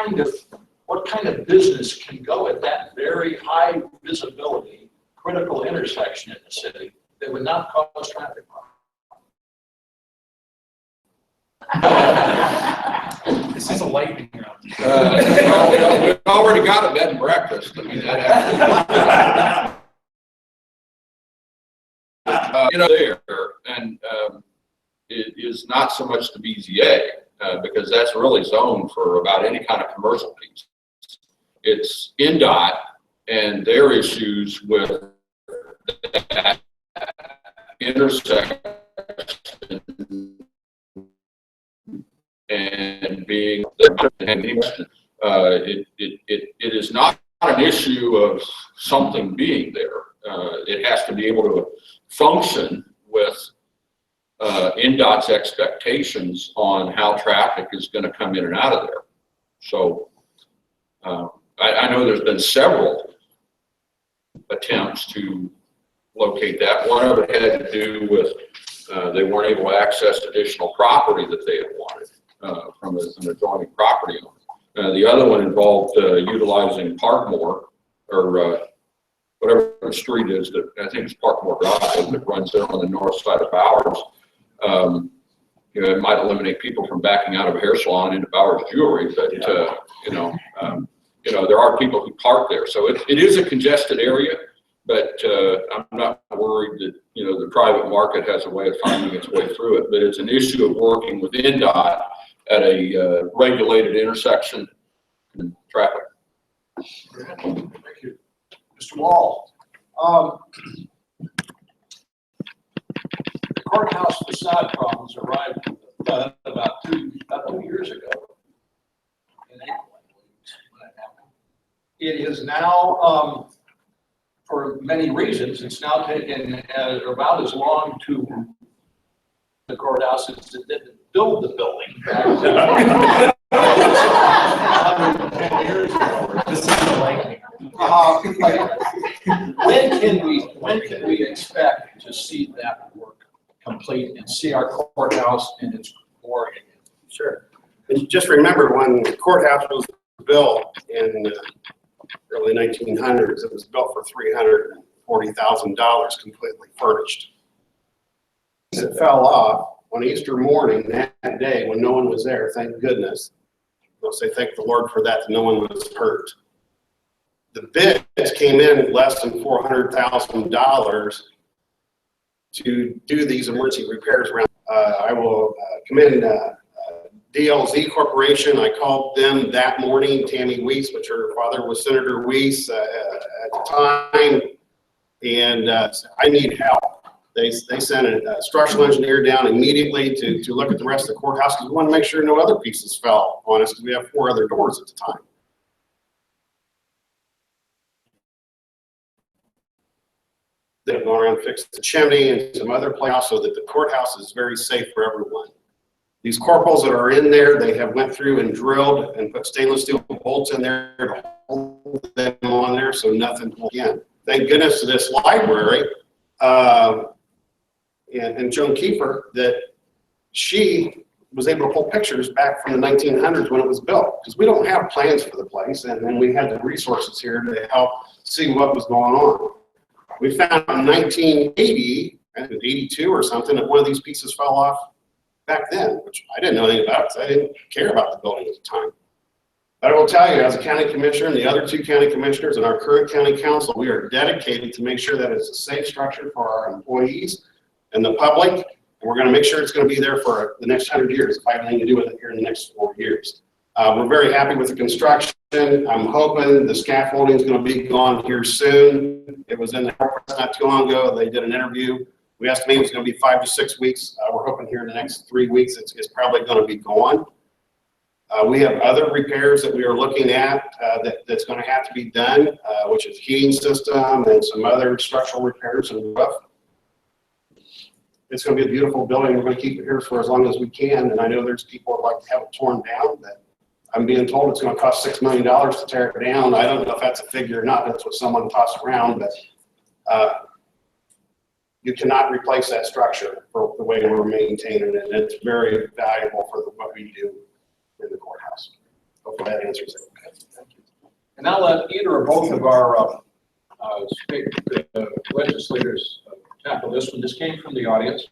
kind of business can go at that very high visibility critical intersection in the city that would not cause traffic problems? This is a lightning round. We've already got a bed and breakfast. I mean, that there, and it is not so much the BZA, because that's really zoned for about any kind of commercial piece. It's NDOT and their issues with that intersection and being it is not an issue of something being there. It has to be able to function with NDOT's expectations on how traffic is going to come in and out of there. So I know there's been several attempts to locate that. One of it had to do with they weren't able to access additional property that they had wanted from an adjoining property owner. The other one involved utilizing Parkmore, or whatever the street is that I think it's Parkmore Drive that runs there on the north side of Bowers. You know, it might eliminate people from backing out of a hair salon into Bowers Jewelry, but you know, there are people who park there, so it is a congested area. But I'm not worried that, you know, the private market has a way of finding its way through it. But it's an issue of working with NDOT at a regulated intersection and traffic. Thank you. Mr. Wall, the courthouse facade problems arrived about 2 years ago. In April, I believe, when that happened. It is now, for many reasons, it's now taken about as long to the courthouse as it did to build the building. 110 years ago. This is like When can we expect to see that work complete and see our courthouse in its glory again? Sure. And just remember, when the courthouse was built in the early 1900s, it was built for $340,000, completely furnished. It fell off on Easter morning that day when no one was there, thank goodness. I'll say thank the Lord for that no one was hurt. The bids came in at less than $400,000 to do these emergency repairs around. I will commend DLZ Corporation. I called them that morning, Tammy Weiss, which her father was Senator Weiss at the time, and I need help. They sent a structural engineer down immediately to look at the rest of the courthouse because we want to make sure no other pieces fell on us because we have 4 other doors at the time. They've gone around and fixed the chimney and some other places so that the courthouse is very safe for everyone. These corporals that are in there, they have went through and drilled and put stainless steel bolts in there to hold them on there so nothing will again. Thank goodness to this library and Joan Kiefer that she was able to pull pictures back from the 1900s when it was built because we don't have plans for the place, and then we had the resources here to help see what was going on. We found in 1980, I think it was 82 or something, that one of these pieces fell off back then, which I didn't know anything about because I didn't care about the building at the time. But I will tell you, as a county commissioner and the other 2 county commissioners and our current county council, we are dedicated to make sure that it's a safe structure for our employees and the public, and we're going to make sure it's going to be there for the next 100 years if I have anything to do with it here in the next 4 years. We're very happy with the construction. I'm hoping the scaffolding is going to be gone here soon. It was in the press not too long ago. They did an interview. We estimated it's going to be 5 to 6 weeks. We're hoping here in the next 3 weeks it's probably going to be gone. We have other repairs that we are looking at that's going to have to be done, which is heating system and some other structural repairs and roof. It's going to be a beautiful building. We're going to keep it here for as long as we can. And I know there's people who would like to have it torn down. But I'm being told it's going to cost $6 million to tear it down. I don't know if that's a figure or not. That's what someone tossed around. But you cannot replace that structure for the way we're maintaining it. And it's very valuable for what we do in the courthouse. Hopefully that answers it. Okay. Thank you. And now let either or both of our state legislators tackle this one. This came from the audience.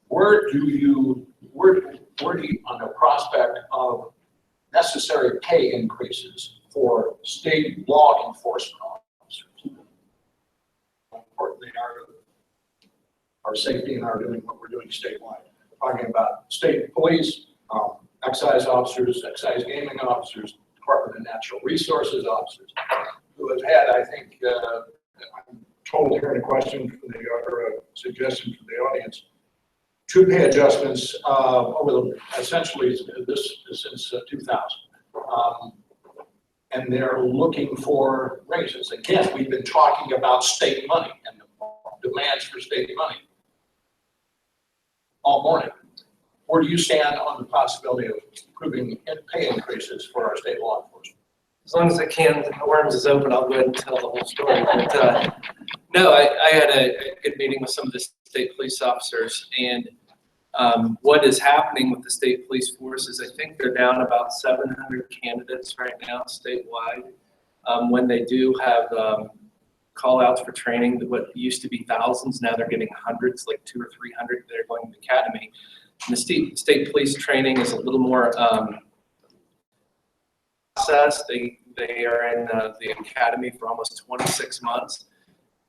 Where do you, on the prospect of necessary pay increases for state law enforcement officers, how important they are to our safety and our doing what we're doing statewide? We're talking about state police, excise officers, excise gaming officers, Department of Natural Resources officers, who have had, I think, I'm told here in a question from or a suggestion from the audience, true pay adjustments essentially this is since 2000. And they're looking for raises. Again, we've been talking about state money and the demands for state money all morning. Where do you stand on the possibility of approving pay increases for our state law enforcement? As long as the can of worms is open, I'll go ahead and tell the whole story. But no, I had a good meeting with some of the state police officers, and what is happening with the state police force is I think they're down about 700 candidates right now statewide. When they do have call outs for training, what used to be thousands, now they're getting hundreds, like 200 or 300 that are going to the academy. And the state police training is a little more process. They are in the academy for almost 26 months.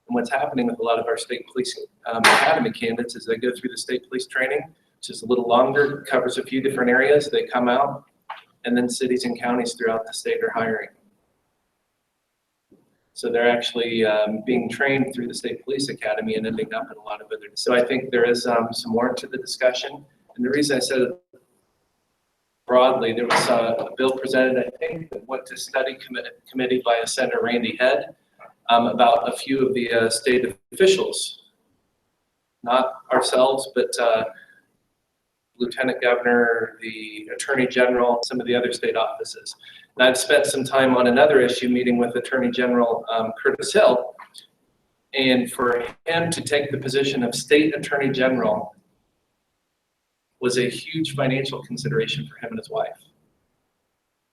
And what's happening with a lot of our state police academy candidates is they go through the state police training, which is a little longer, covers a few different areas. They come out, and then cities and counties throughout the state are hiring. So they're actually being trained through the State Police Academy and ending up in a lot of other. So I think there is some more to the discussion. And the reason I said it broadly, there was a bill presented, I think, that went to study committee by Senator Randy Head about a few of the state officials, not ourselves, but Lieutenant Governor, the Attorney General, some of the other state offices. And I've spent some time on another issue meeting with Attorney General Curtis Hill, and for him to take the position of State Attorney General was a huge financial consideration for him and his wife.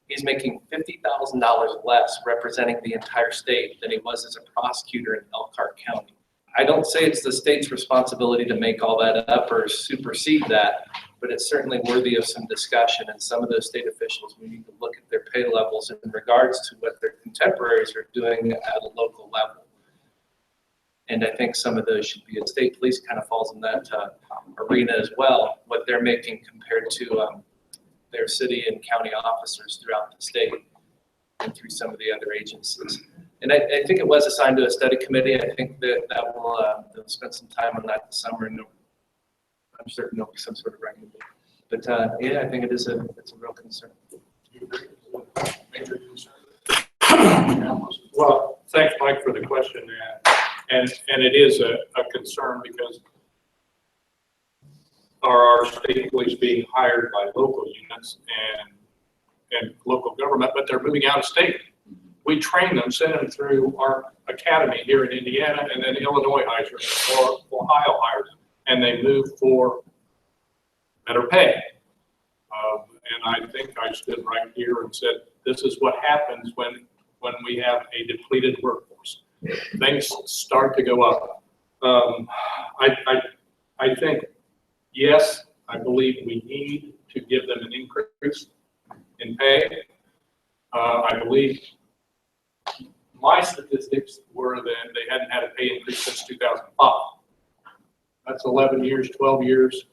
He's making $50,000 less representing the entire state than he was as a prosecutor in Elkhart County. I don't say it's the state's responsibility to make all that up or supersede that, but it's certainly worthy of some discussion. And some of those state officials, we need to look at their pay levels in regards to what their contemporaries are doing at a local level. And I think some of those should be, state police kind of falls in that arena as well, what they're making compared to their city and county officers throughout the state and through some of the other agencies. And I think it was assigned to a study committee. I think that will they'll spend some time on that this summer, and I'm certain there'll be some sort of recommendation. But yeah, I think it's a real concern. Major concern? Well, thanks, Mike, for the question. And it is a concern because are our state police being hired by local units and local government, but they're moving out of state. We train them, send them through our academy here in Indiana, and then Illinois hires them, or Ohio hires them, and they move for better pay. And I think I stood right here and said, this is what happens when we have a depleted workforce. Things start to go up. I think, yes, I believe we need to give them an increase in pay. I believe my statistics were that they hadn't had a pay increase since 2005. That's 11 years, 12 years.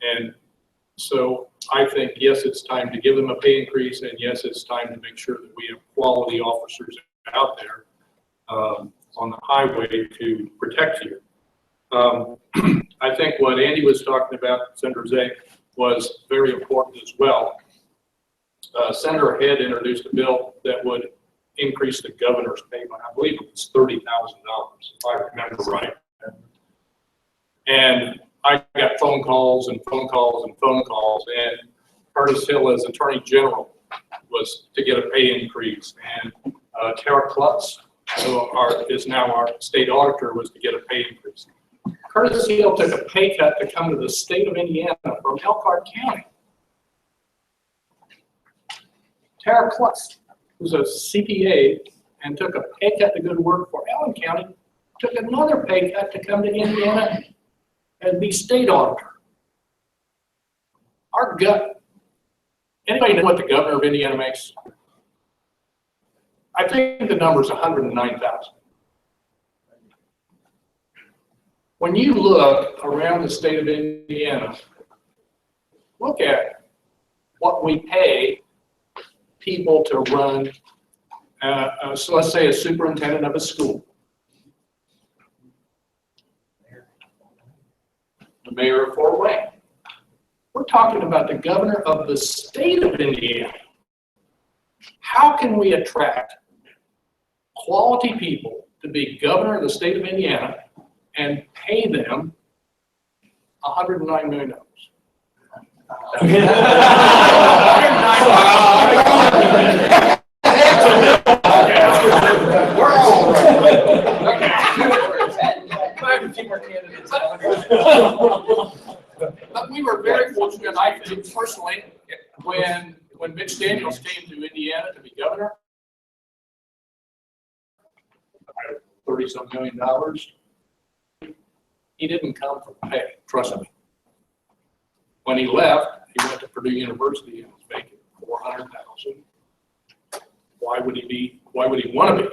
And so I think, yes, it's time to give them a pay increase, and yes, it's time to make sure that we have quality officers out there on the highway to protect you. I think what Andy was talking about, Senator Zay, was very important as well. Senator Head introduced a bill that would increase the governor's payment. I believe it was $30,000, if I remember right. And I got phone calls and phone calls and phone calls, and Curtis Hill, as Attorney General, was to get a pay increase, and Tara Klutz, who is now our state auditor, was to get a pay increase. Curtis Hill took a pay cut to come to the state of Indiana from Elkhart County. Tara Klutz, who's a CPA and took a pay cut to go to work for Allen County, took another pay cut to come to Indiana and be state auditor. Our gut, anybody know what the governor of Indiana makes? I think the number is $109,000. When you look around the state of Indiana, look at what we pay people to run, so let's say a superintendent of a school. the mayor of Fort Wayne. We're talking about the governor of the state of Indiana. How can we attract quality people to be governor of the state of Indiana and pay them $109 million? We're all But we were very fortunate, I think personally, when Mitch Daniels came to Indiana to be governor, $30-some million. He didn't come for pay, trust me. When he left, he went to Purdue University and was making $400,000. Why would he want to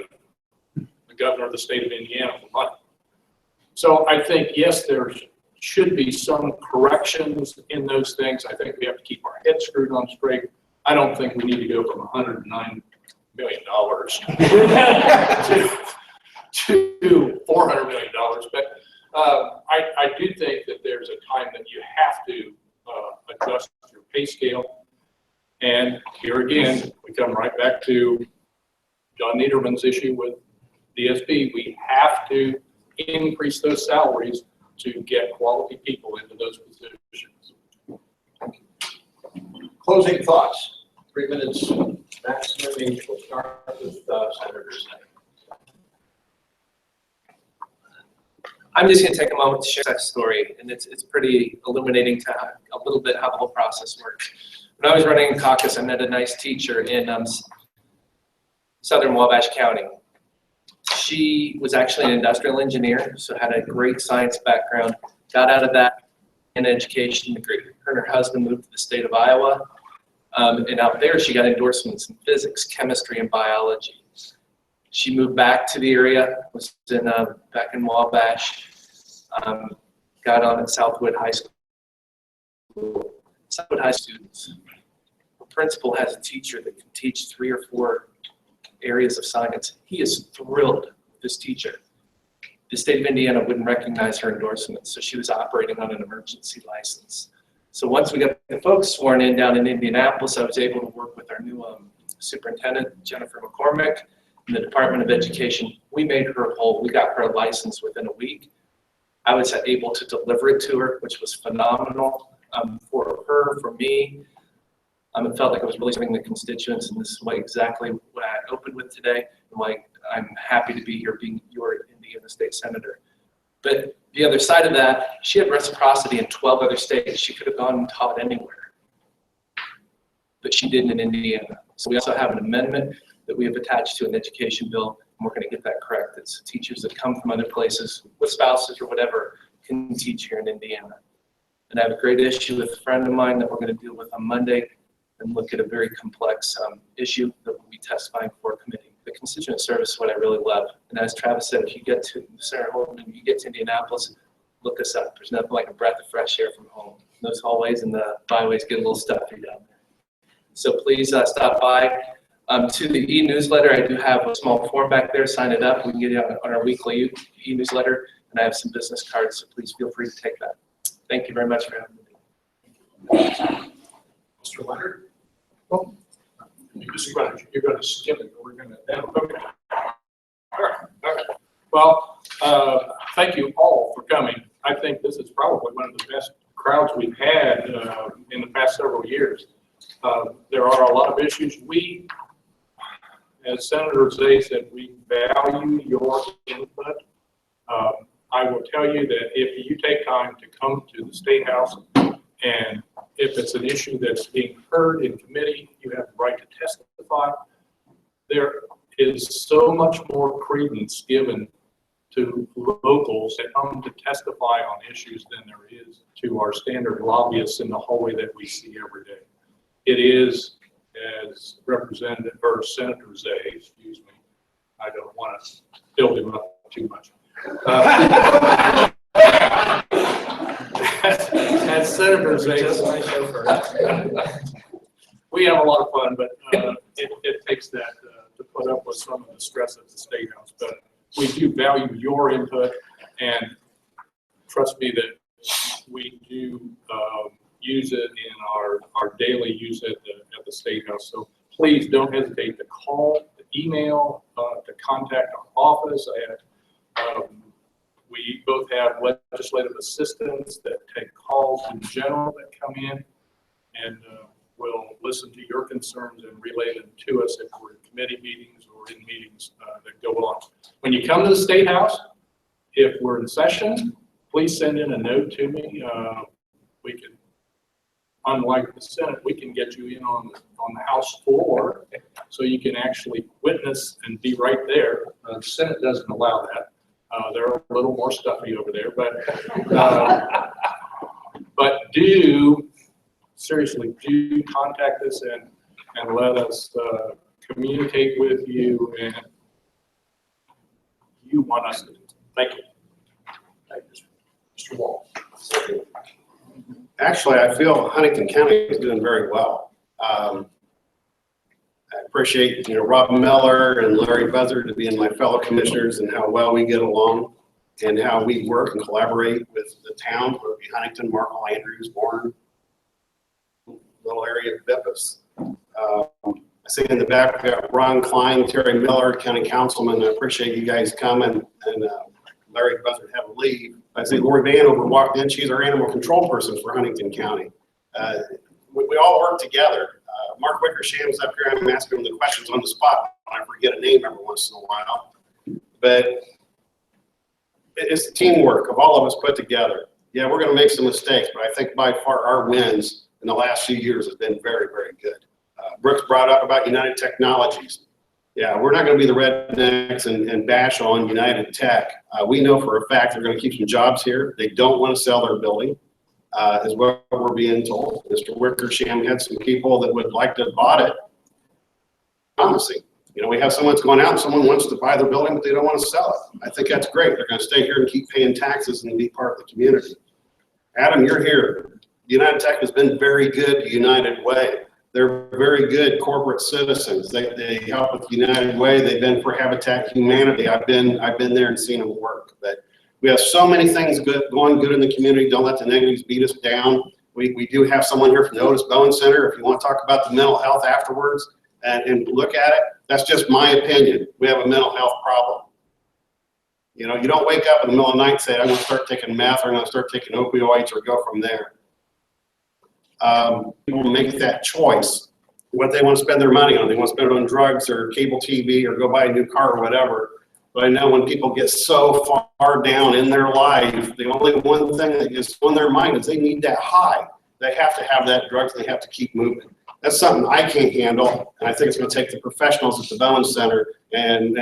be the governor of the state of Indiana for money? So I think, yes, there should be some corrections in those things. I think we have to keep our heads screwed on straight. I don't think we need to go from $109 million to $400 million. But I do think that there's a time that you have to adjust your pay scale. And here again, we come right back to John Niederman's issue with DSP. We have to increase those salaries to get quality people into those positions. Closing thoughts, 3 minutes maximum each. We'll start with Senator Zay. I'm just going to take a moment to share that story, and it's pretty illuminating to a little bit how the whole process works. When I was running a caucus, I met a nice teacher in southern Wabash County. She was actually an industrial engineer, so had a great science background, got out of that in an education degree. Her and her husband moved to the state of Iowa, and out there she got endorsements in physics, chemistry, and biology. She moved back to the area, was in back in Wabash, got on at Southwood High School. Southwood High students. The principal has a teacher that can teach 3 or 4 areas of science. He is thrilled with this teacher. The state of Indiana wouldn't recognize her endorsement, so she was operating on an emergency license. So once we got the folks sworn in down in Indianapolis, I was able to work with our new superintendent, Jennifer McCormick, in the Department of Education. We made her whole. We got her a license within a week. I was able to deliver it to her, which was phenomenal for her, for me. It felt like I was really serving the constituents, and this is exactly what I opened with today, and why I'm happy to be here being your Indiana State Senator. But the other side of that, she had reciprocity in 12 other states. She could have gone and taught anywhere, but she didn't in Indiana. So we also have an amendment that we have attached to an education bill, and we're going to get that correct. It's teachers that come from other places with spouses or whatever can teach here in Indiana. And I have a great issue with a friend of mine that we're going to deal with on Monday and look at a very complex issue that we'll be testifying for a committee. The constituent service is what I really love. And as Travis said, if you get to Senator Holdman, if you get to Indianapolis, look us up. There's nothing like a breath of fresh air from home. Those hallways and the byways get a little stuffy down there. So please stop by. To the e-newsletter, I do have a small form back there. Sign it up. We can get it on our weekly e-newsletter. And I have some business cards, so please feel free to take that. Thank you very much for having me. Mr. Leonard? Well, you're going to skip it. We're going to. Okay. All right. Well, thank you all for coming. I think this is probably one of the best crowds we've had in the past several years. There are a lot of issues. We, as Senator Zay said, we value your input. I will tell you that if you take time to come to the State House, and if it's an issue that's being heard in committee, you have the right to testify. There is so much more credence given to locals that come to testify on issues than there is to our standard lobbyists in the hallway that we see every day. It is, as Representative or Senator Zay, excuse me, I don't want to build him up too much. As Senator Zay, we have a lot of fun, but it takes that to put up with some of the stress of the State House. But we do value your input, and trust me that we do use it in our daily use at the State House. So please don't hesitate to call, to email, to contact our office. We both have legislative assistants that take calls in general that come in, and we'll listen to your concerns and relay them to us if we're in committee meetings or in meetings that go on. When you come to the State House, if we're in session, please send in a note to me. We can, unlike the Senate, we can get you in on the House floor, so you can actually witness and be right there. The Senate doesn't allow that. They're a little more stuffy over there, but seriously, do contact us and let us communicate with you, and you want us to. Thank you. Thank you, Mr. Wall. Actually, I feel Huntington County is doing very well. I appreciate, Rob Miller and Larry Buzzard to being my fellow commissioners, and how well we get along and how we work and collaborate with the town, whether it be Huntington, Markle, Andrews, Bourne, little area of Bippus. I see in the back, we got Ron Klein, Terry Miller, County Councilman. I appreciate you guys coming, and Larry Buzzard had to leave. I see Lori Vanover walked in. She's our animal control person for Huntington County. We all work together. Mark Wickersham's up here. I'm asking him the questions on the spot. I forget a name every once in a while. But it's the teamwork of all of us put together. Yeah, we're going to make some mistakes, but I think by far our wins in the last few years has been very, very good. Brooks brought up about United Technologies. Yeah, we're not going to be the rednecks and bash on United Tech. We know for a fact they're going to keep some jobs here. They don't want to sell their building, is what we're being told. Mr. Wickersham had some people that would like to have bought it. Promising. We have someone that's going out and someone wants to buy their building, but they don't want to sell it. I think that's great. They're going to stay here and keep paying taxes and be part of the community. Adam, you're here. United Tech has been very good to United Way. They're very good corporate citizens. They help with United Way. They've been for Habitat Humanity. I've been there and seen them work. But we have so many things going good in the community. Don't let the negatives beat us down. We do have someone here from the Otis Bowen Center. If you want to talk about the mental health afterwards and look at it, that's just my opinion. We have a mental health problem. You don't wake up in the middle of the night and say, I'm going to start taking meth, or I'm going to start taking opioids, or go from there. People make that choice, what they want to spend their money on. They want to spend it on drugs or cable TV or go buy a new car or whatever. But I know when people get so far down in their life, the only one thing that is on their mind is they need that high. They have to have that drugs. They have to keep moving. That's something I can't handle, and I think it's going to take the professionals at the Bowen Center and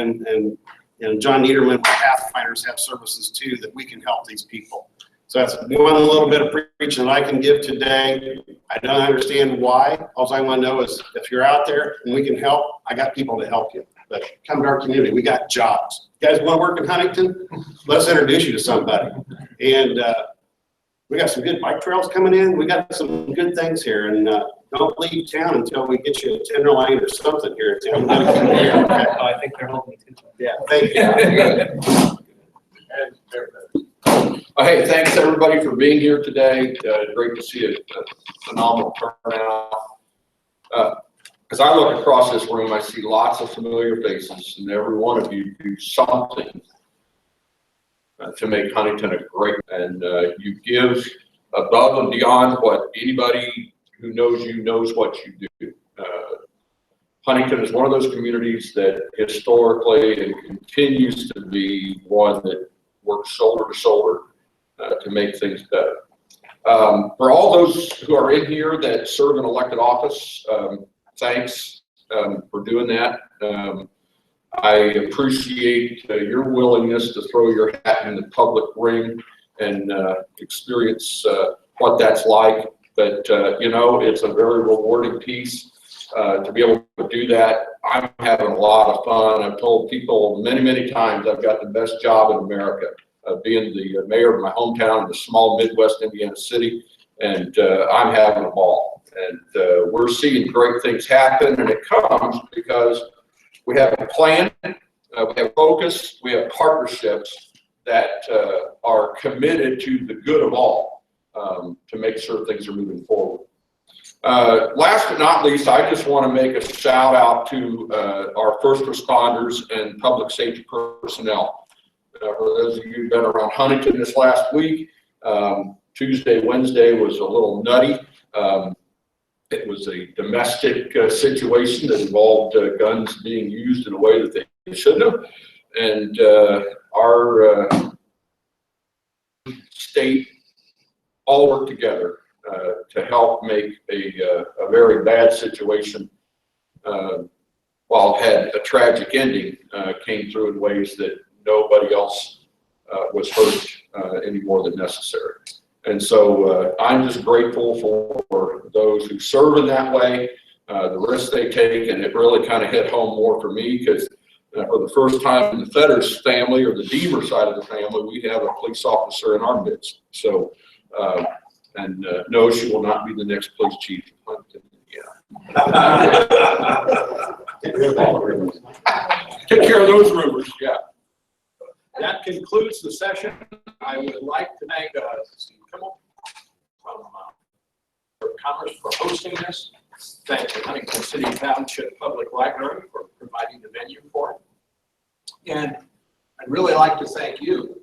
John Niederman with Pathfinders have services too, that we can help these people. So that's one little bit of preaching that I can give today. I don't understand why. All I want to know is if you're out there and we can help, I got people to help you. But come to our community. We got jobs. You guys want to work in Huntington? Let's introduce you to somebody. And we got some good bike trails coming in. We got some good things here. And don't leave town until we get you a Tenderloin or something here in town. Okay. I think they're hoping to. Yeah, thank you. Hey, thanks everybody for being here today. Great to see a phenomenal turnout. As I look across this room, I see lots of familiar faces, and every one of you do something to make Huntington a great, and you give above and beyond what anybody who knows you knows what you do. Huntington is one of those communities that historically and continues to be one that works shoulder to shoulder to make things better. For all those who are in here that serve in elected office, thanks for doing that. I appreciate your willingness to throw your hat in the public ring and experience what that's like. But it's a very rewarding piece to be able to do that. I'm having a lot of fun. I've told people many, many times I've got the best job in America, being the mayor of my hometown in the small Midwest Indiana city, and I'm having a ball. And we're seeing great things happen, and it comes because we have a plan, we have focus, we have partnerships that are committed to the good of all, to make sure things are moving forward. Last but not least, I just want to make a shout out to our first responders and public safety personnel. For those of you who've been around Huntington this last week, Tuesday, Wednesday was a little nutty. It was a domestic situation that involved guns being used in a way that they shouldn't have. And our state all worked together to help make a very bad situation, while it had a tragic ending, came through in ways that nobody else was hurt any more than necessary. And so I'm just grateful for those who serve in that way, the risks they take, and it really kind of hit home more for me because for the first time in the Fetters family or the Deaver side of the family, we have a police officer in our midst. So, and no, she will not be the next police chief of Huntington, Take care of those rumors, yeah. That concludes the session. I would like to thank Steve Kimmel from Commerce for hosting this. Thank the Huntington City Township Public Library for providing the venue for it. And I'd really like to thank you.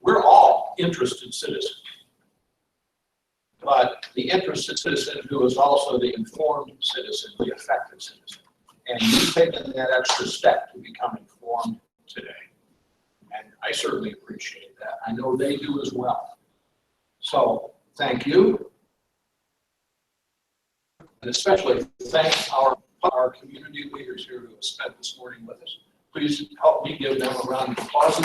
We're all interested citizens, but the interested citizen who is also the informed citizen, the effective citizen. And you've taken that extra step to become informed today. And I certainly appreciate that. I know they do as well. So thank you. And especially thank our community leaders here who have spent this morning with us. Please help me give them a round of applause.